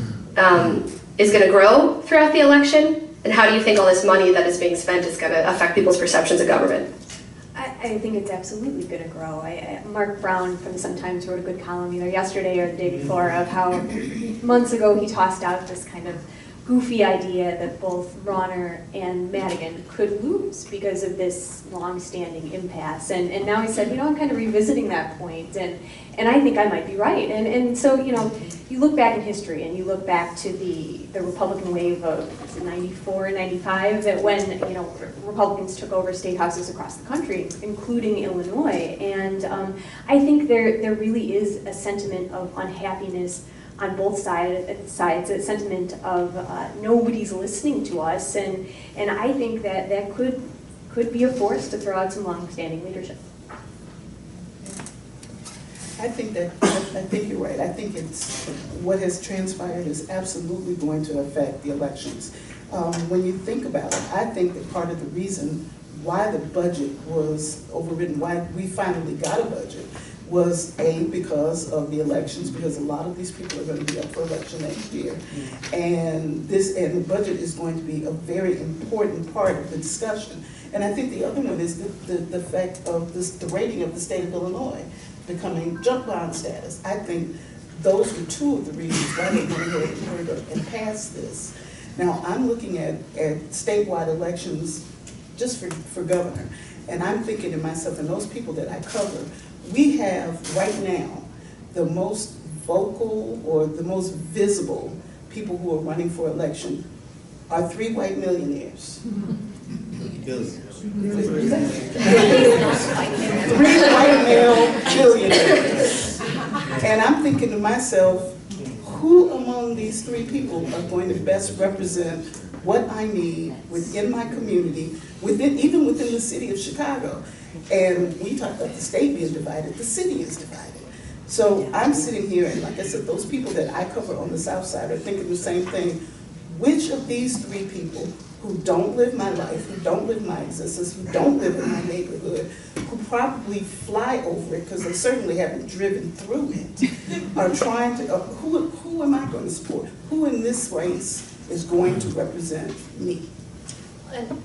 is going to grow throughout the election? And how do you think all this money that is being spent is going to affect people's perceptions of government? I think it's absolutely going to grow. Mark Brown from the Sun-Times wrote a good column either yesterday or the day before of how months ago he tossed out this kind of goofy idea that both Rauner and Madigan could lose because of this long-standing impasse. And now he said, you know, I'm kind of revisiting that point, and I think I might be right. And so, you know, you look back in history and you look back to the Republican wave of 94, 95, that when, you know, Republicans took over state houses across the country, including Illinois. And I think there really is a sentiment of unhappiness on both sides, a sentiment of nobody's listening to us, and I think that could be a force to throw out some long-standing leadership. I think you're right. I think it's what has transpired is absolutely going to affect the elections. When you think about it, I think that part of the reason why the budget was overridden, why we finally got a budget, was because of the elections, because a lot of these people are going to be up for election next year. And the budget is going to be a very important part of the discussion. And I think the other one is the fact of the rating of the state of Illinois becoming junk bond status. I think those were two of the reasons why they went ahead and passed this. Now, I'm looking at statewide elections just for governor, and I'm thinking to myself, and those people that I cover, we have right now the most vocal or the most visible people who are running for election are 3 white millionaires. 3 white male billionaires. And I'm thinking to myself, who among these 3 people are going to best represent what I need within my community, even within the city of Chicago? And we talk about the state being divided, the city is divided. So I'm sitting here, and like I said, those people that I cover on the south side are thinking the same thing. Which of these 3 people who don't live my life, who don't live my existence, who don't live in my neighborhood, who probably fly over it because they certainly haven't driven through it, are trying to, who am I going to support? Who in this race is going to represent me? Can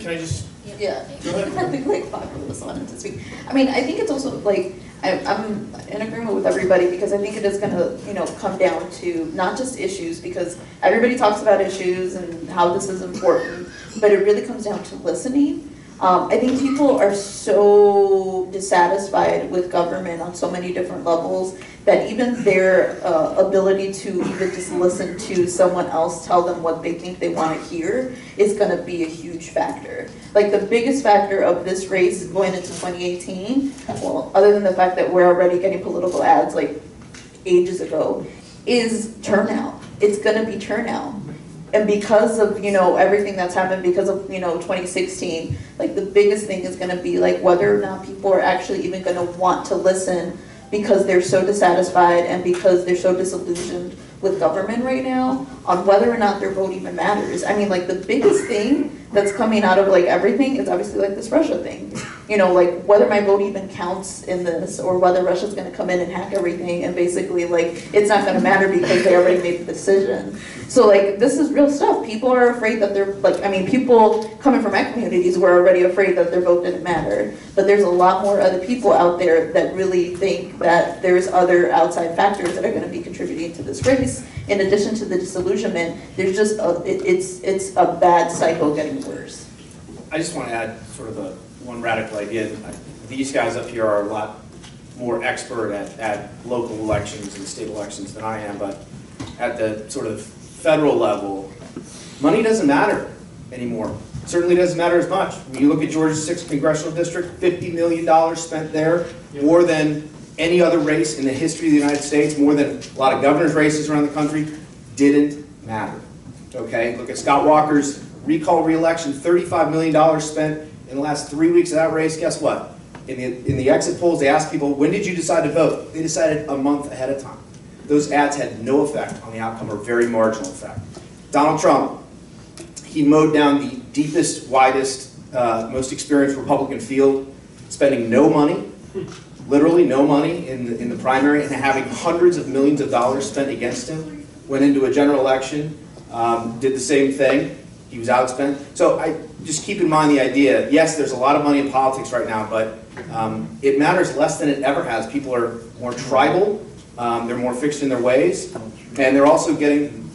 I just? Yeah, I think like Bob was wanted to speak. I mean, I think it's also like, I'm in agreement with everybody because I think it is gonna, you know, come down to not just issues, because everybody talks about issues and how this is important, but it really comes down to listening. I think people are so dissatisfied with government on so many different levels that even their ability to even just listen to someone else tell them what they think they want to hear is going to be a huge factor. Like the biggest factor of this race going into 2018, well, other than the fact that we're already getting political ads like ages ago, is turnout. It's going to be turnout. And because of, you know, everything that's happened, because of, you know, 2016, like the biggest thing is going to be like whether or not people are actually even going to want to listen, because they're so dissatisfied and because they're so disillusioned with government right now, on whether or not their vote even matters. I mean, like the biggest thing that's coming out of like everything is obviously like this Russia thing. You know, like whether my vote even counts in this, or whether Russia's going to come in and hack everything, and basically like it's not going to matter because they already made the decision. So like this is real stuff. People are afraid that they're like, I mean, people coming from my communities were already afraid that their vote didn't matter. But there's a lot more other people out there that really think that there's other outside factors that are going to be contributing to this race. In addition to the disillusionment, there's just it's a bad cycle getting worse. I just want to add sort of one radical idea. These guys up here are a lot more expert at local elections and state elections than I am, but at the sort of federal level, money doesn't matter anymore. It certainly doesn't matter as much. When you look at Georgia's 6th congressional district, $50 million spent there, more than any other race in the history of the United States, more than a lot of governor's races around the country, didn't matter. Okay, look at Scott Walker's recall re-election, $35 million spent in the last 3 weeks of that race. Guess what? In the exit polls, they asked people, when did you decide to vote? They decided a month ahead of time. Those ads had no effect on the outcome, or very marginal effect. Donald Trump, he mowed down the deepest, widest most experienced Republican field, spending no money, literally no money in the primary, and having hundreds of millions of dollars spent against him, went into a general election, did the same thing. He was outspent. So I just keep in mind the idea, yes, there's a lot of money in politics right now, but it matters less than it ever has. People are more tribal, they're more fixed in their ways, and they're also getting,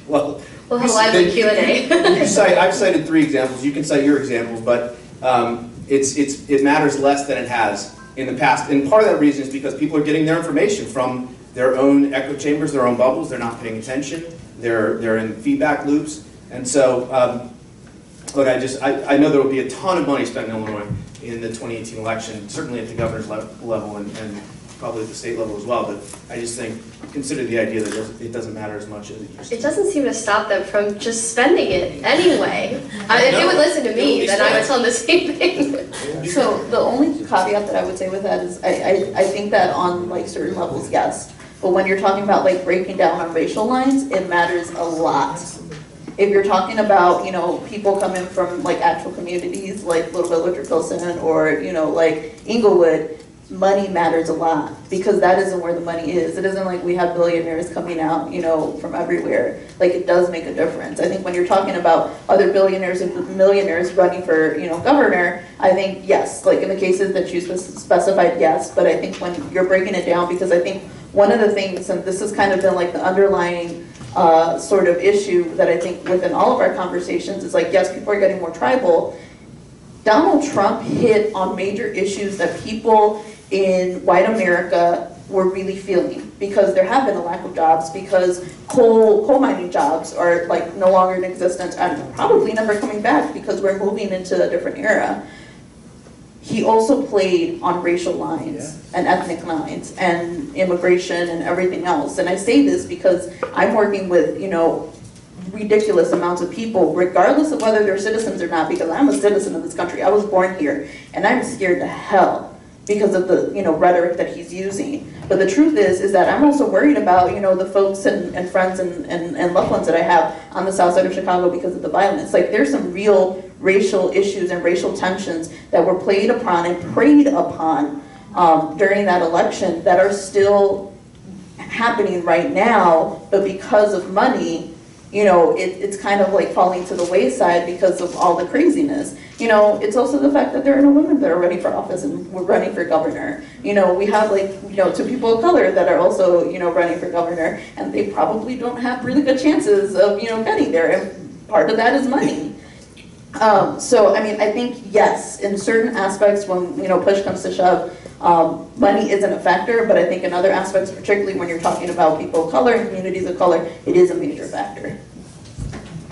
well, We'll have a lively Q&A. I've cited 3 examples. You can cite your examples, but it matters less than it has in the past. And part of that reason is because people are getting their information from their own echo chambers, their own bubbles. They're not paying attention. They're in feedback loops. And so, look, I know there will be a ton of money spent in Illinois in the 2018 election, certainly at the governor's level and probably at the state level as well. But I just think, consider the idea that it doesn't matter as much as it used to. It doesn't seem to stop them from just spending it anyway. If they would listen to me, then I would tell them the same thing. So the only caveat that I would say with that is I think that on like certain levels, yes. But when you're talking about like breaking down on racial lines, it matters a lot. If you're talking about, you know, people coming from like actual communities like Little Village or Pilsen or, you know, like Inglewood, money matters a lot because that isn't where the money is. It isn't like we have billionaires coming out, you know, from everywhere. Like it does make a difference. I think when you're talking about other billionaires and millionaires running for, you know, governor, I think yes, like in the cases that you specified, yes. But I think when you're breaking it down, because I think one of the things, and this has kind of been like the underlying sort of issue that I think within all of our conversations is like, yes, people are getting more tribal. Donald Trump hit on major issues that people in white America were really feeling because there have been a lack of jobs, because coal mining jobs are like no longer in existence and probably never coming back because we're moving into a different era. He also played on racial lines and ethnic lines and immigration and everything else. And I say this because I'm working with, you know, ridiculous amounts of people, regardless of whether they're citizens or not, because I'm a citizen of this country. I was born here, and I'm scared to hell because of the, you know, rhetoric that he's using. But the truth is that I'm also worried about, you know, the folks and friends and loved ones that I have on the south side of Chicago because of the violence. Like, there's some real racial issues and racial tensions that were played upon and preyed upon during that election that are still happening right now, but because of money, you know, it's kind of like falling to the wayside because of all the craziness. You know, it's also the fact that there are no women that are running for office and we're running for governor. You know, we have like, you know, 2 people of color that are also, you know, running for governor, and they probably don't have really good chances of, you know, getting there. And part of that is money. So, I mean, I think, yes, in certain aspects when, you know, push comes to shove, money isn't a factor, but I think in other aspects, particularly when you're talking about people of color and communities of color, it is a major factor.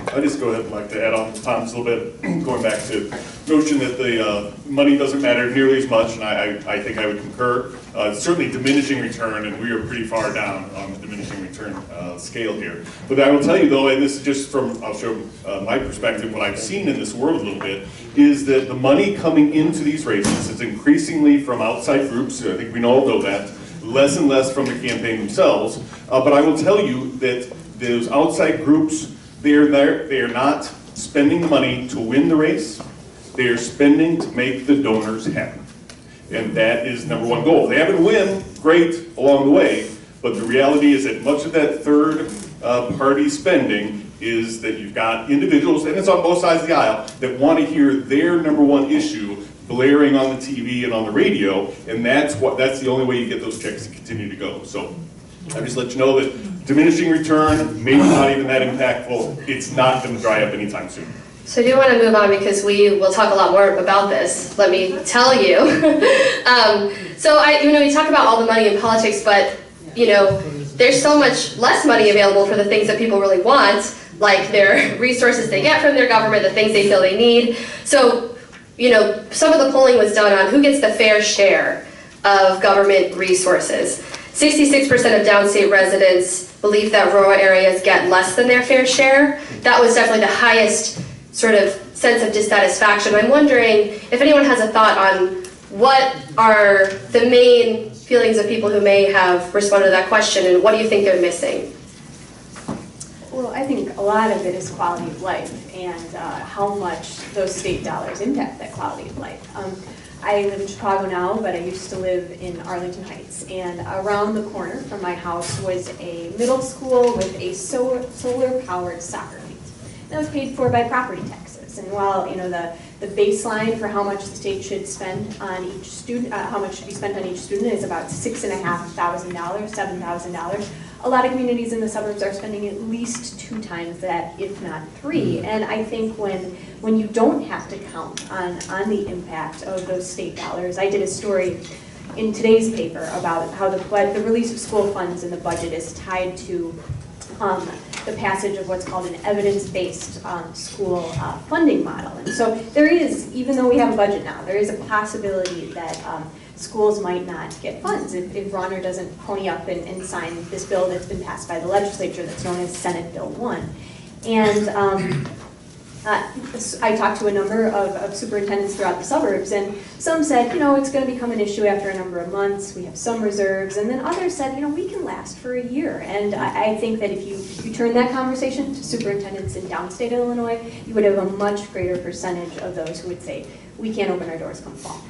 I just go ahead and like to add on to Tom's a little bit, going back to the notion that the money doesn't matter nearly as much, and I think I would concur. Certainly diminishing return, and we are pretty far down on the diminishing return scale here. But I will tell you though, and this is just from, I'll show my perspective, what I've seen in this world a little bit, is that the money coming into these races is increasingly from outside groups. I think we all know that. Less and less from the campaign themselves. But I will tell you that those outside groups, they are not spending the money to win the race. They are spending to make the donors happy. And that is number one goal. They happen to win, great, along the way, but the reality is that much of that third party spending is that you've got individuals, and it's on both sides of the aisle, that want to hear their number one issue blaring on the TV and on the radio, and that's the only way you get those checks to continue to go. So I just let you know that diminishing return, maybe not even that impactful, it's not going to dry up anytime soon. So I do want to move on because we will talk a lot more about this, let me tell you. You talk about all the money in politics, but you know, there's so much less money available for the things that people really want, like their resources they get from their government, the things they feel they need. So, you know, some of the polling was done on who gets the fair share of government resources. 66% of downstate residents believe that rural areas get less than their fair share. That was definitely the highest sort of sense of dissatisfaction. I'm wondering if anyone has a thought on what are the main feelings of people who may have responded to that question, and what do you think they're missing? Well, I think a lot of it is quality of life and how much those state dollars impact that quality of life. I live in Chicago now, but I used to live in Arlington Heights, and around the corner from my house was a middle school with a solar-powered soccer field. That was paid for by property taxes. And while the baseline for how much the state should spend on each student, how much should be spent on each student is about $6,500, $7,000. A lot of communities in the suburbs are spending at least 2 times that, if not 3. And I think when you don't have to count on the impact of those state dollars, I did a story in today's paper about how the release of school funds in the budget is tied to the passage of what's called an evidence-based school funding model. And so there is, even though we have a budget now, there is a possibility that schools might not get funds if Ronner doesn't pony up and sign this bill that's been passed by the legislature that's known as Senate Bill 1. And I talked to a number of superintendents throughout the suburbs, and some said, it's going to become an issue after a number of months. We have some reserves, and then others said, we can last for a year. And I think that if you turn that conversation to superintendents in downstate Illinois, you would have a much greater percentage of those who would say, we can't open our doors come fall.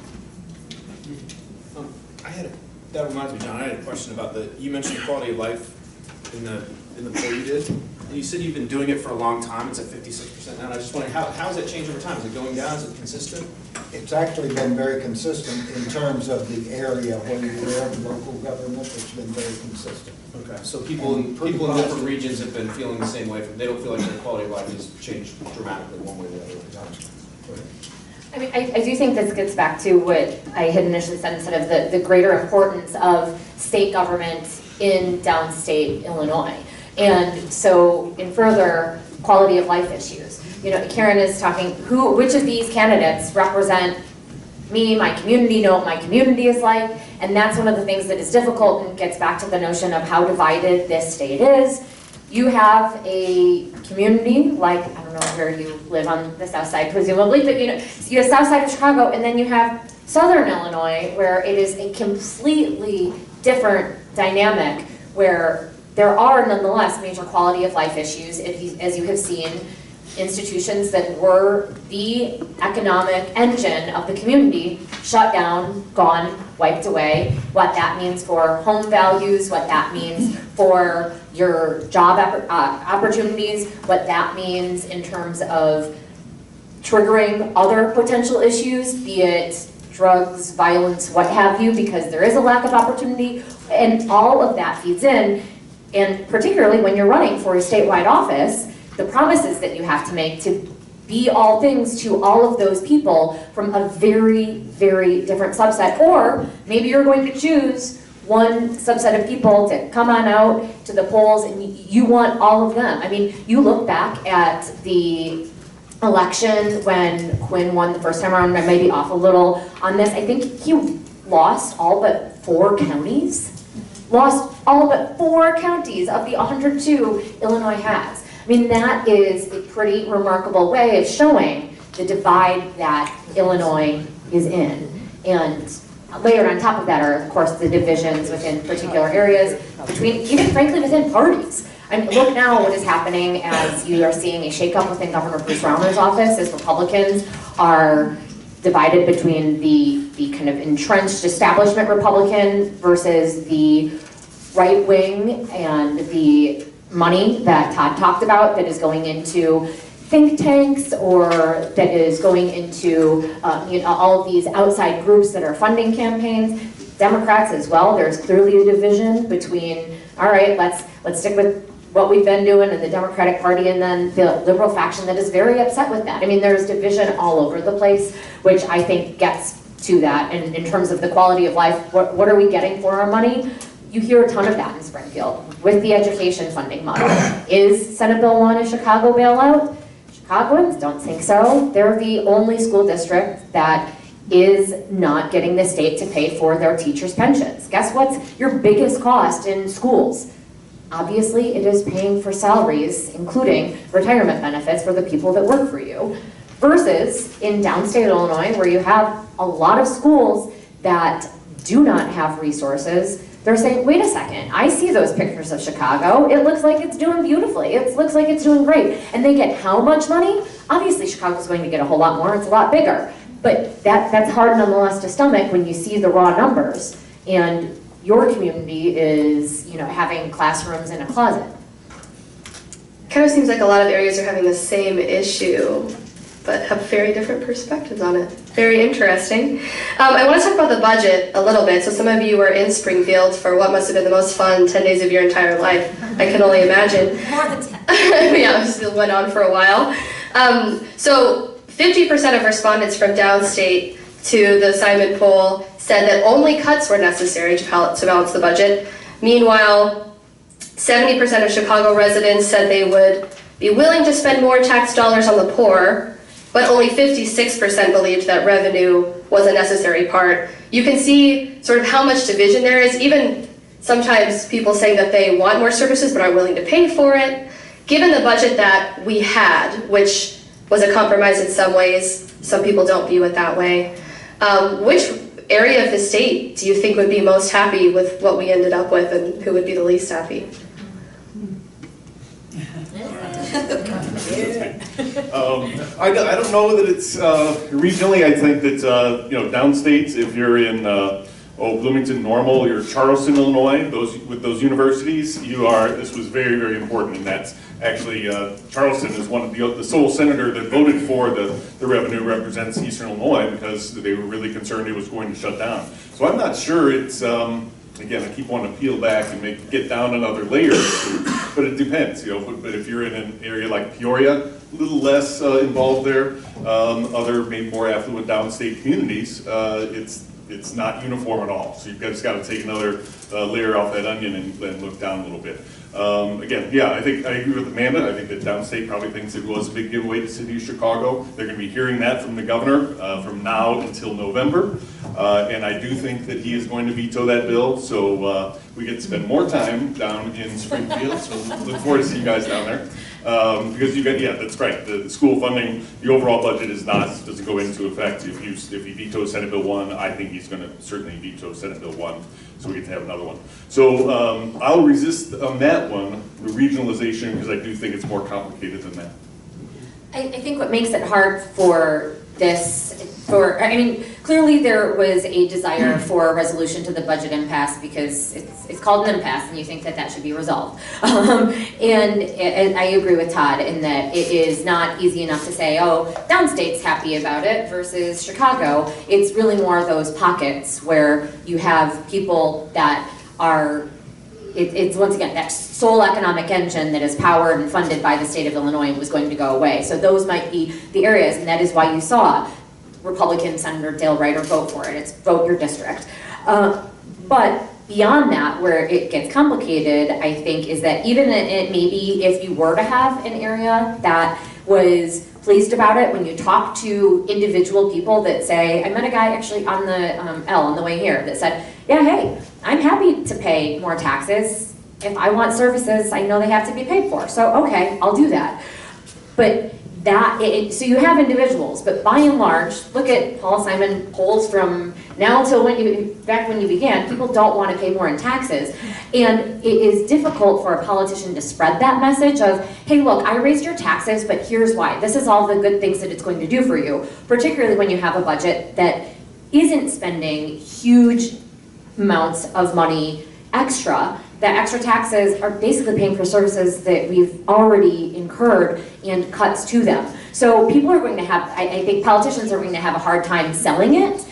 That reminds me, John, I had a question about you mentioned the quality of life in the poll you did. And you said you've been doing it for a long time. It's at 56% now. And I just wondering, how has that changed over time? Is it going down? Is it consistent? It's actually been very consistent in terms of the area where you live, local government. It's been very consistent. Okay, so people in different regions have been feeling the same way. They don't feel like their quality of life has changed dramatically one way or the other. I mean, I do think this gets back to what I had initially said, instead of the greater importance of state government in downstate Illinois. And so, in further, quality of life issues. Karen is talking, which of these candidates represent me, my community, know what my community is like, and that's one of the things that is difficult and gets back to the notion of how divided this state is. You have a community, like, I don't know where you live on the south side, presumably, but you have south side of Chicago, and then you have southern Illinois, where it is a completely different dynamic, where there are nonetheless major quality of life issues, as you have seen. Institutions that were the economic engine of the community shut down, gone, wiped away. What that means for home values, what that means for your job opportunities, what that means in terms of triggering other potential issues, be it drugs, violence, what have you, because there is a lack of opportunity, and all of that feeds in. And particularly when you're running for a statewide office, the promises that you have to make to be all things to all of those people from a very, very different subset. Or maybe you're going to choose one subset of people to come on out to the polls and you want all of them. I mean, you look back at the election when Quinn won the first time around, I may be off a little on this, I think he lost all but 4 counties. Lost all but 4 counties of the 102 Illinois has. I mean, that is a pretty remarkable way of showing the divide that Illinois is in. And layered on top of that are, of course, the divisions within particular areas, even frankly within parties. I mean, look now what is happening as you are seeing a shakeup within Governor Bruce Rauner's office, as Republicans are divided between the kind of entrenched establishment Republican versus the right wing and the money that Todd talked about that is going into think tanks or that is going into all of these outside groups that are funding campaigns. Democrats as well, there's clearly a division between, all right, let's stick with what we've been doing in the Democratic Party, and then the liberal faction that is very upset with that. I mean, there's division all over the place, which I think gets to that. And in terms of the quality of life, what are we getting for our money? You hear a ton of that in Springfield with the education funding model. Is Senate Bill 1 a Chicago bailout? Chicagoans don't think so. They're the only school district that is not getting the state to pay for their teachers' pensions. Guess what's your biggest cost in schools? Obviously, it is paying for salaries, including retirement benefits for the people that work for you, versus in downstate Illinois, where you have a lot of schools that do not have resources they're saying, wait a second, I see those pictures of Chicago. It looks like it's doing beautifully. It looks like it's doing great. And they get how much money? Obviously, Chicago's going to get a whole lot more. It's a lot bigger. But that's hard nonetheless to stomach when you see the raw numbers. And your community is, you know, having classrooms in a closet. Kind of seems like a lot of areas are having the same issue, but have very different perspectives on it. Very interesting. I want to talk about the budget a little bit. So some of you were in Springfield for what must have been the most fun 10 days of your entire life. I can only imagine. More than 10. Yeah, it still went on for a while. So 50% of respondents from downstate to the Simon poll said that only cuts were necessary to balance the budget. Meanwhile, 70% of Chicago residents said they would be willing to spend more tax dollars on the poor, but only 56% believed that revenue was a necessary part. You can see sort of how much division there is, even sometimes people saying that they want more services but aren't willing to pay for it. Given the budget that we had, which was a compromise in some ways, some people don't view it that way, which area of the state do you think would be most happy with what we ended up with, and who would be the least happy? I don't know that it's regionally. I think that you know, downstate, if you're in Bloomington, Normal, you're Charleston, Illinois, with those universities, this was very, very important, and that's actually Charleston is one of the sole senator that voted for the revenue represents Eastern Illinois because they were really concerned it was going to shut down. So I'm not sure it's. Again, I keep wanting to peel back and get down another layer, but it depends, you know. But if you're in an area like Peoria, a little less involved there. Other maybe more affluent downstate communities, it's not uniform at all. So you've just got to take another layer off that onion and then look down a little bit. Again, yeah, I agree with Amanda. I think that downstate probably thinks it was a big giveaway to the city of Chicago. They're going to be hearing that from the governor from now until November. And I do think that he is going to veto that bill. So we get to spend more time down in Springfield. So look forward to seeing you guys down there. Because you got, yeah, that's right. The school funding, the overall budget doesn't go into effect if he vetoes Senate Bill 1. I think he's going to certainly veto Senate Bill 1, so we get to have another one. So I'll resist on that one, the regionalization, because I do think it's more complicated than that. I think what makes it hard for I mean, clearly there was a desire for a resolution to the budget impasse because it's called an impasse and you think that should be resolved. And I agree with Todd in that it is not easy enough to say, oh, downstate's happy about it versus Chicago. It's really more those pockets where you have people that are, it's once again, that sole economic engine that is powered and funded by the state of Illinois was going to go away. So those might be the areas, and that is why you saw Republican Senator Dale Ryder vote for it. It's vote your district. But beyond that, where it gets complicated, I think, is that even maybe if you were to have an area that was pleased about it, when you talk to individual people that say, I met a guy actually on the L on the way here that said, yeah, hey, I'm happy to pay more taxes. If I want services, I know they have to be paid for. So, okay, I'll do that. But so you have individuals, but by and large, look at Paul Simon polls from now until back when you began, people don't want to pay more in taxes. And it is difficult for a politician to spread that message of, hey, look, I raised your taxes, but here's why. This is all the good things that it's going to do for you, particularly when you have a budget that isn't spending huge amounts of money extra. That extra taxes are basically paying for services that we've already incurred and cuts to them. So people are going to have, I think politicians are going to have a hard time selling it,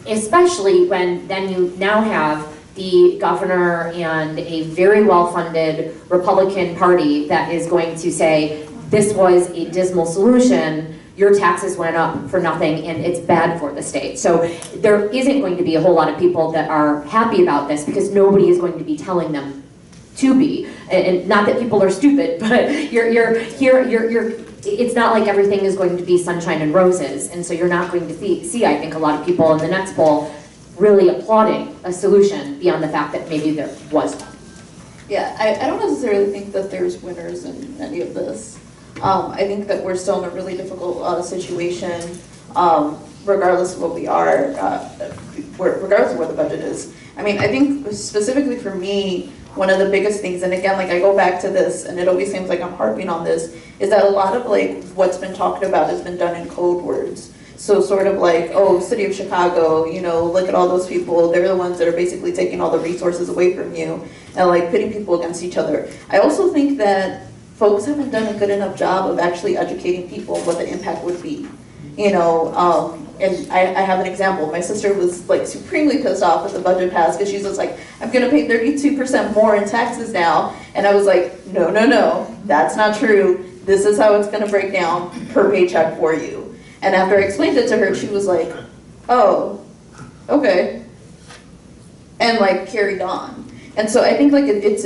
especially when then you now have the governor and a very well-funded Republican Party that is going to say, this was a dismal solution, your taxes went up for nothing and it's bad for the state. So there isn't going to be a whole lot of people that are happy about this because nobody is going to be telling them to be. And not that people are stupid, but it's not like everything is going to be sunshine and roses. And so you're not going to see, I think, a lot of people in the next poll really applauding a solution beyond the fact that maybe there was one. Yeah, I don't necessarily think that there's winners in any of this. I think that we're still in a really difficult situation. regardless of what we are, regardless of what the budget is. I mean, I think specifically for me, one of the biggest things, and again, like I go back to this, and it always seems like I'm harping on this, is that a lot of like what's been talked about has been done in code words. So sort of like, oh, city of Chicago, you know, look at all those people, they're the ones that are basically taking all the resources away from you, and like pitting people against each other. I also think that folks haven't done a good enough job of actually educating people what the impact would be. You know, and I have an example. My sister was like supremely pissed off with the budget passed because she's just like, I'm gonna pay 32% more in taxes now. And I was like, no, no, no, that's not true. This is how it's gonna break down per paycheck for you. And after I explained it to her, she was like, oh, okay. And like carried on. And so I think like it's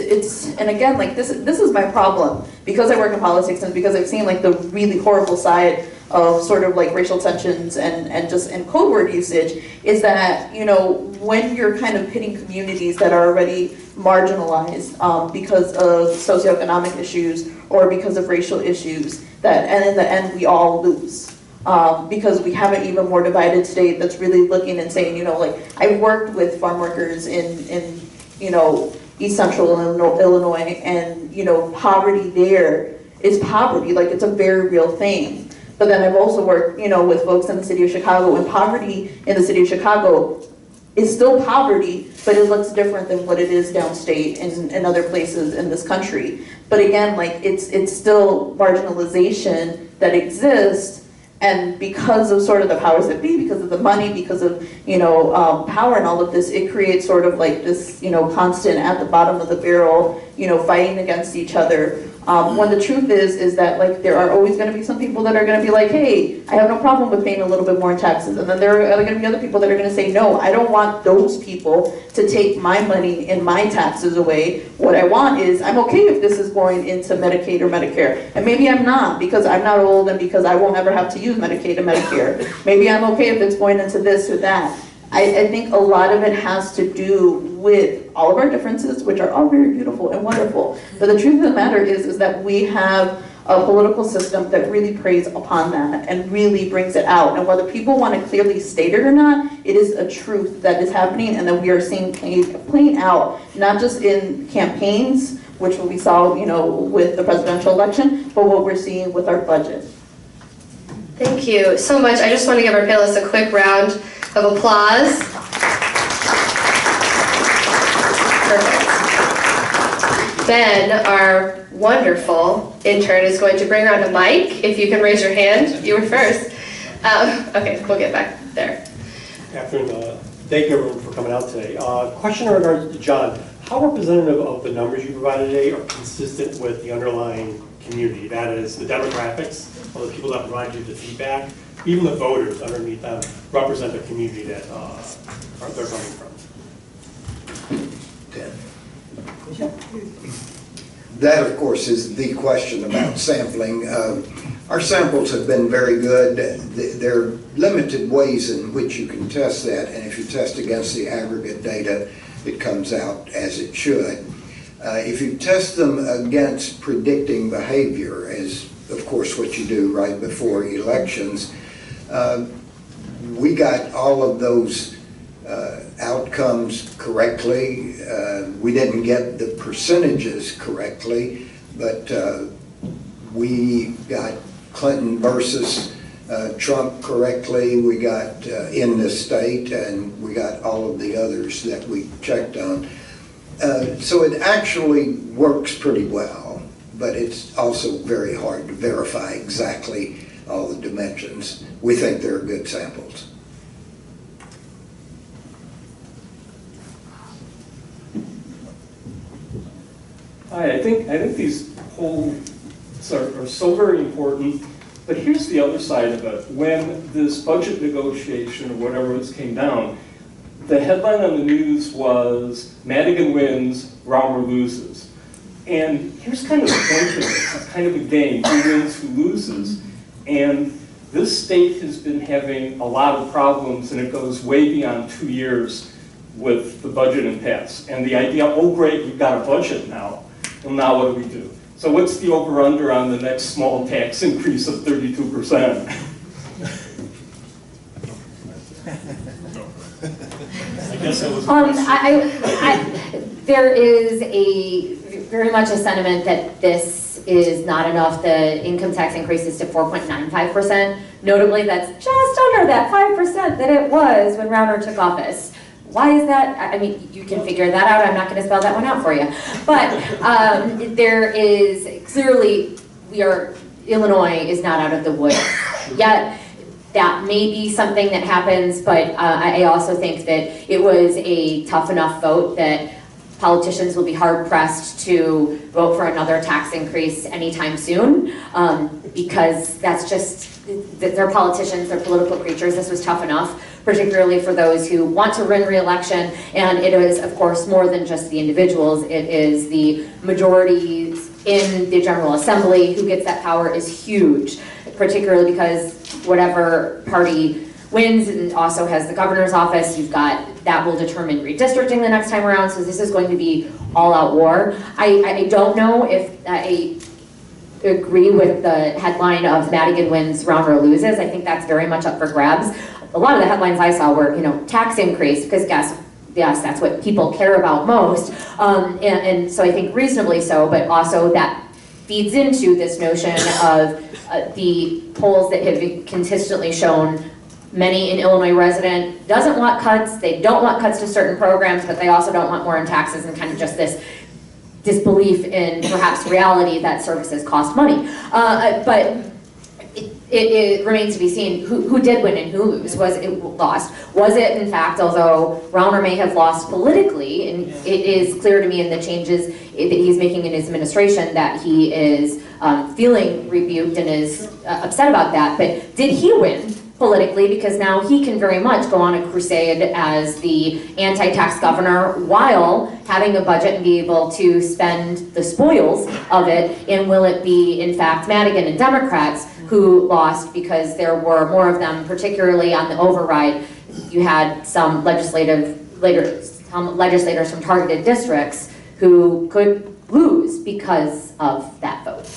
and again, like this is my problem. Because I work in politics and because I've seen like the really horrible side of sort of like racial tensions and just and code word usage, is that, you know, when you're kind of pitting communities that are already marginalized because of socioeconomic issues or because of racial issues, that and in the end we all lose. Because we have an even more divided state that's really looking and saying, you know, like I've worked with farm workers in you know, East Central Illinois, and you know, poverty there is poverty, like it's a very real thing. But then I've also worked, you know, with folks in the city of Chicago, and poverty in the city of Chicago is still poverty, but it looks different than what it is downstate and other places in this country. But again, like it's still marginalization that exists, and because of sort of the powers that be, because of the money, because of, you know, power and all of this, it creates sort of like this, you know, constant at the bottom of the barrel, you know, fighting against each other. When the truth is that like there are always going to be some people that are going to be like, hey, I have no problem with paying a little bit more in taxes, and then there are going to be other people that are going to say, no, I don't want those people to take my money and my taxes away. What I want is, I'm okay if this is going into Medicaid or Medicare, and maybe I'm not because I'm not old and because I won't ever have to use Medicaid and Medicare. Maybe I'm okay if it's going into this or that. I think a lot of it has to do with all of our differences, which are all very beautiful and wonderful. But the truth of the matter is that we have a political system that really preys upon that and really brings it out. And whether people want to clearly state it or not, it is a truth that is happening and that we are seeing playing out, not just in campaigns, which we saw, you know, with the presidential election, but what we're seeing with our budget. Thank you so much. I just want to give our panelists a quick round of applause. Perfect. Ben, our wonderful intern, is going to bring around a mic. If you can raise your hand. You were first. Okay, we'll get back there. Afternoon. Thank you everyone for coming out today. Question in regards to John. How representative of the numbers you provided today are consistent with the underlying community? That is, the demographics of the people that provide you the feedback, even the voters underneath them represent the community that they're coming from. That, of course, is the question about sampling. Our samples have been very good. There are limited ways in which you can test that, and if you test against the aggregate data, it comes out as it should. If you test them against predicting behavior, as of course what you do right before elections, we got all of those outcomes correctly. We didn't get the percentages correctly, but we got Clinton versus Trump correctly. We got in the state, and we got all of the others that we checked on. So it actually works pretty well, but it's also very hard to verify exactly all the dimensions. We think they're good samples. Hi, I think these polls are so very important, but here's the other side of it. When this budget negotiation or whatever else came down, the headline on the news was Madigan wins, Raumer loses. And here's kind of the point of this. It's kind of a game, who wins, who loses. And this state has been having a lot of problems, and it goes way beyond 2 years with the budget impasse. And the idea, oh great, we've got a budget now. Well, now what do we do? So what's the over-under on the next small tax increase of 32%? I guess that was a question. There is very much a sentiment that this is not enough. The income tax increases to 4.95%. Notably, that's just under that 5% that it was when Rauner took office. Why is that? I mean, you can figure that out. I'm not going to spell that one out for you. But there is clearly, Illinois is not out of the woods yet. That may be something that happens, but I also think that it was a tough enough vote that politicians will be hard-pressed to vote for another tax increase anytime soon, because that's just, they're politicians, they're political creatures. This was tough enough, particularly for those who want to win re-election, and it is, of course, more than just the individuals. It is the majorities in the General Assembly. Who gets that power is huge, particularly because whatever party wins and also has the governor's office, that will determine redistricting the next time around, so this is going to be all-out war. I don't know if I agree with the headline of Madigan wins, Rauner loses. I think that's very much up for grabs. A lot of the headlines I saw were, tax increase, because yes, that's what people care about most, and so I think reasonably so, but also that feeds into this notion of the polls that have consistently shown many an Illinois resident doesn't want cuts, they don't want cuts to certain programs, but they also don't want more in taxes, and kind of just this disbelief in perhaps reality that services cost money. But it remains to be seen who did win and who lost. Was it, in fact, although Rauner may have lost politically, and it is clear to me in the changes that he's making in his administration that he is feeling rebuked and is upset about that, but did he win politically? Because now he can very much go on a crusade as the anti-tax governor while having a budget and be able to spend the spoils of it. And will it be, in fact, Madigan and Democrats who lost because there were more of them, particularly on the override? You had some legislators from targeted districts who could lose because of that vote.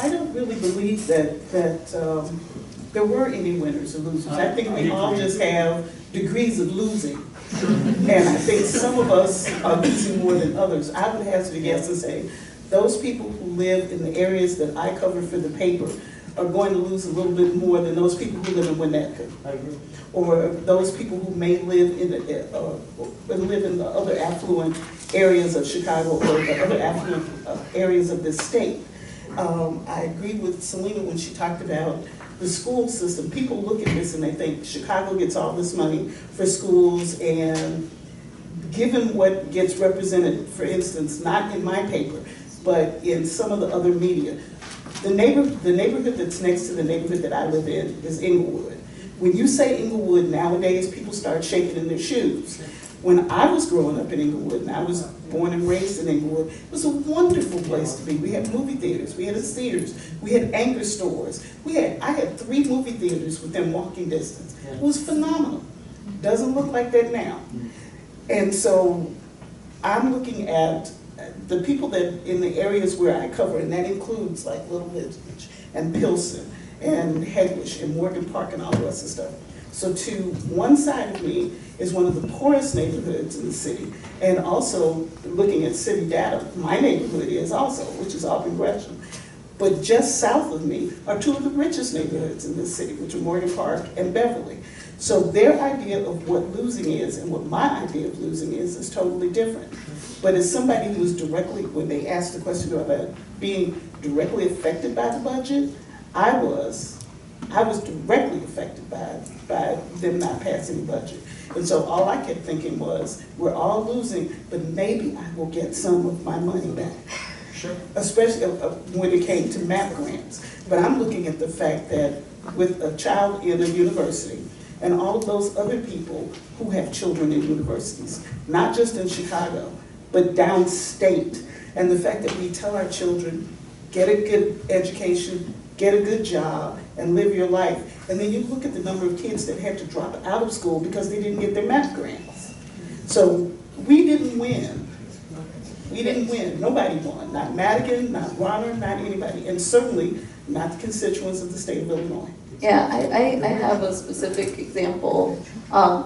I don't really believe that there were any winners or losers. I think we all just have degrees of losing. And I think some of us are losing more than others. I would hazard a guess and say those people who live in the areas that I cover for the paper are going to lose a little bit more than those people who live in Winnetka. I agree. Or those people who may live in the other affluent areas of Chicago or the other affluent areas of this state. I agree with Selena when she talked about the school system. People look at this and they think Chicago gets all this money for schools, and given what gets represented, for instance, not in my paper, but in some of the other media, the neighborhood that's next to the neighborhood that I live in is Inglewood. When you say Inglewood nowadays, people start shaking in their shoes. When I was growing up in Inglewood, and I was born and raised in Inglewood, it was a wonderful place to be. We had movie theaters, we had a Sears, we had anchor stores. I had 3 movie theaters within walking distance. It was phenomenal. Doesn't look like that now. And so I'm looking at the people that in the areas where I cover, and that includes like Little Midge and Pilsen and Headwish and Morgan Park and all the rest of stuff. So to one side of me is one of the poorest neighborhoods in the city, and also looking at city data, my neighborhood is also, which is Auburn Gresham. But just south of me are 2 of the richest neighborhoods in this city, which are Morgan Park and Beverly. So their idea of what losing is and what my idea of losing is totally different. But as somebody who was directly, when they asked the question about being directly affected by the budget, I was directly affected by them not passing the budget. And so all I kept thinking was, we're all losing, but maybe I will get some of my money back. Sure. Especially when it came to MAP grants. But I'm looking at the fact that with a child in a university, and all of those other people who have children in universities, not just in Chicago, but downstate, and the fact that we tell our children, get a good education, get a good job, and live your life. And then you look at the number of kids that had to drop out of school because they didn't get their MAP grants. So we didn't win. We didn't win. Nobody won. Not Madigan, not Rauner, not anybody. And certainly not the constituents of the state of Illinois. Yeah, I have a specific example,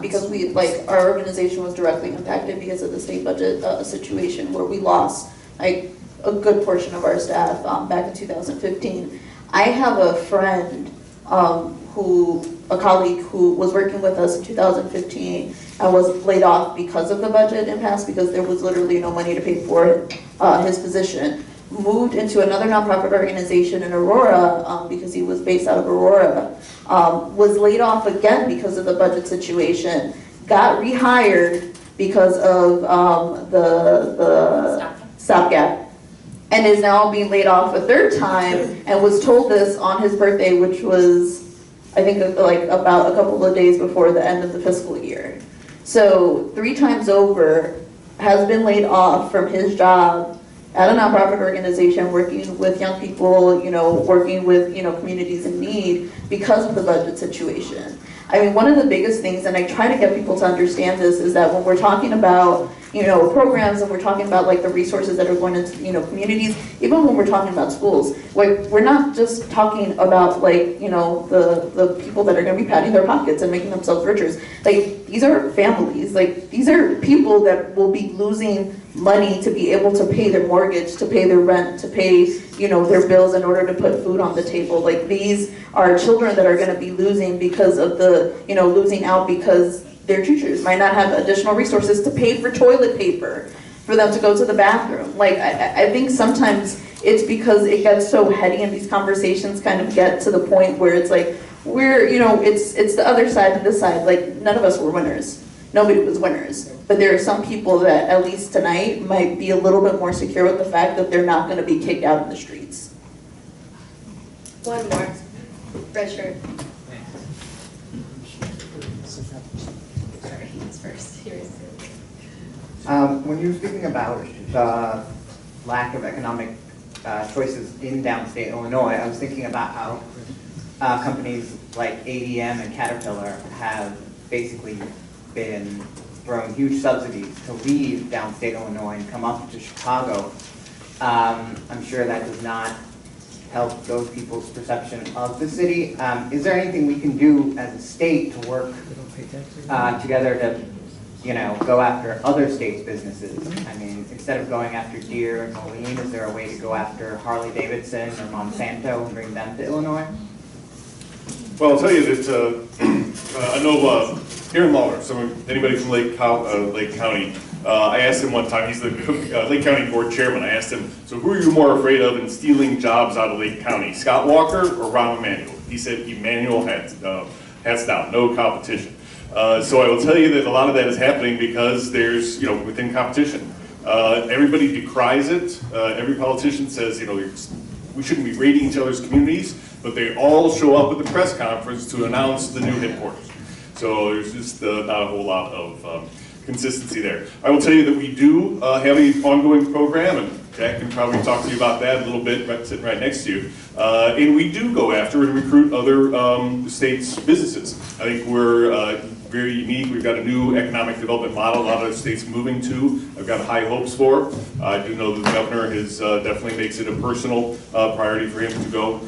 because we, like, our organization was directly impacted because of the state budget situation where we lost, like, a good portion of our staff back in 2015. I have a friend a colleague who was working with us in 2015 and was laid off because of the budget impasse, because there was literally no money to pay for his position. Moved into another nonprofit organization in Aurora because he was based out of Aurora. Was laid off again because of the budget situation. Got rehired because of the stopgap. And is now being laid off a third time, and was told this on his birthday, which was, I think, like about a couple of days before the end of the fiscal year. So 3 times over has been laid off from his job at a nonprofit organization, working with young people, working with, communities in need because of the budget situation. I mean, one of the biggest things, and I try to get people to understand this, is that when we're talking about, programs, and we're talking about like the resources that are going into, communities, even when we're talking about schools, like, we're not just talking about like, the people that are going to be padding their pockets and making themselves richer. Like, these are families, like, these are people that will be losing money to be able to pay their mortgage, to pay their rent, to pay, their bills in order to put food on the table. Like, these are children that are going to be losing because of the, losing out because their teachers might not have additional resources to pay for toilet paper for them to go to the bathroom. Like, I think sometimes it's because it gets so heady and these conversations kind of get to the point where it's like, it's the other side to this side. Like, none of us were winners. Nobody was winners. But there are some people that, at least tonight, might be a little bit more secure with the fact that they're not going to be kicked out in the streets. One more. Red shirt. Sorry, he's first. Here is When you were speaking about the lack of economic choices in downstate Illinois, I was thinking about how companies like ADM and Caterpillar have basically been throwing huge subsidies to leave downstate Illinois and come up to Chicago. I'm sure that does not help those people's perception of the city. Is there anything we can do as a state to work together to, go after other states' businesses? I mean, instead of going after Deere and Moline, is there a way to go after Harley-Davidson or Monsanto and bring them to Illinois? Well, I'll tell you that I know Aaron Lawler, anybody from Lake County, I asked him one time, he's the Lake County Board Chairman, I asked him, so who are you more afraid of in stealing jobs out of Lake County, Scott Walker or Rahm Emanuel? He said Emanuel hands down, no competition. So I will tell you that a lot of that is happening because there's, within competition. Everybody decries it. Every politician says, we shouldn't be raiding each other's communities, but they all show up at the press conference to announce the new headquarters. So there's just not a whole lot of consistency there. I will tell you that we do have an ongoing program, and Jack can probably talk to you about that a little bit, sitting right next to you. And we do go after and recruit other states' businesses. I think we're very unique. We've got a new economic development model a lot of states moving to. I've got high hopes for. I do know that the governor has definitely makes it a personal priority for him to go.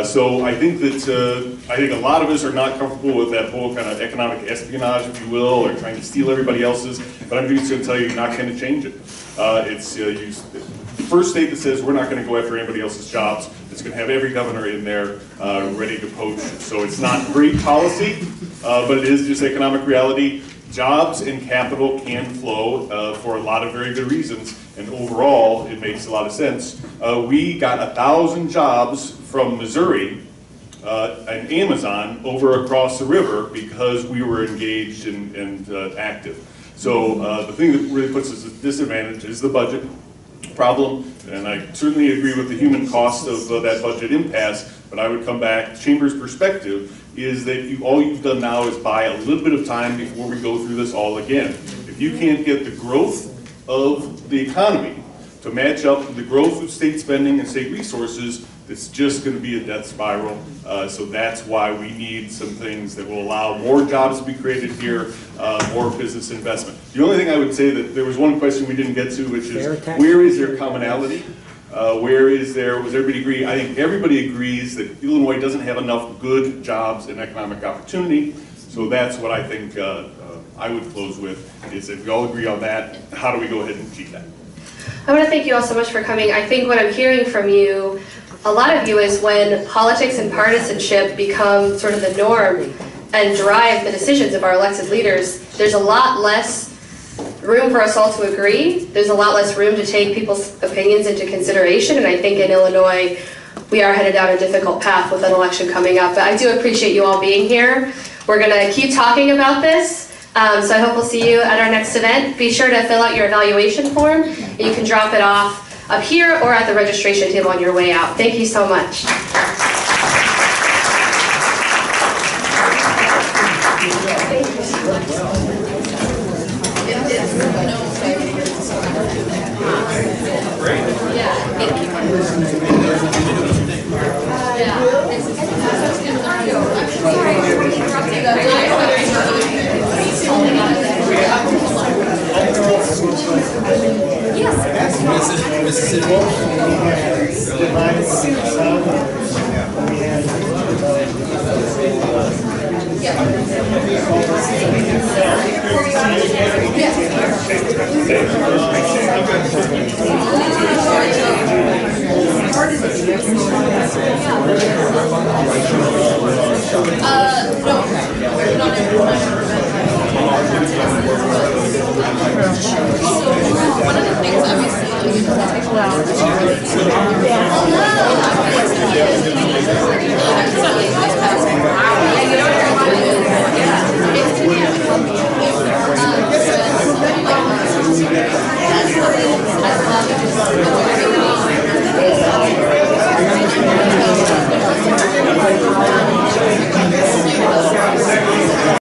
So I think that a lot of us are not comfortable with that whole kind of economic espionage, if you will, or trying to steal everybody else's. But I'm just going to tell you, you're not going to change it. It's the first state that says we're not going to go after anybody else's jobs. It's going to have every governor in there ready to poach. So it's not great policy, but it is just economic reality. Jobs and capital can flow for a lot of very good reasons, and overall, it makes a lot of sense. We got 1,000 jobs from Missouri and Amazon over across the river because we were engaged and active. So the thing that really puts us at a disadvantage is the budget problem, and I certainly agree with the human cost of that budget impasse, but I would come back, Chamber's perspective is that all you've done now is buy a little bit of time before we go through this all again. If you can't get the growth of the economy to match up with the growth of state spending and state resources, it's just going to be a death spiral. So that's why we need some things that will allow more jobs to be created here, more business investment. The only thing I would say that there was one question we didn't get to, which is where is there commonality? Does everybody agree? I think everybody agrees that Illinois doesn't have enough good jobs and economic opportunity. So that's what I think I would close with, is if we all agree on that, how do we go ahead and achieve that? I want to thank you all so much for coming. I think what I'm hearing from you, a lot of you, is when politics and partisanship become sort of the norm and drive the decisions of our elected leaders, there's a lot less room for us all to agree. There's a lot less room to take people's opinions into consideration, and I think in Illinois we are headed down a difficult path with an election coming up. But I do appreciate you all being here. We're going to keep talking about this, so I hope we'll see you at our next event. Be sure to fill out your evaluation form. You can drop it off up here or at the registration table on your way out. Thank you so much. One of the things obviously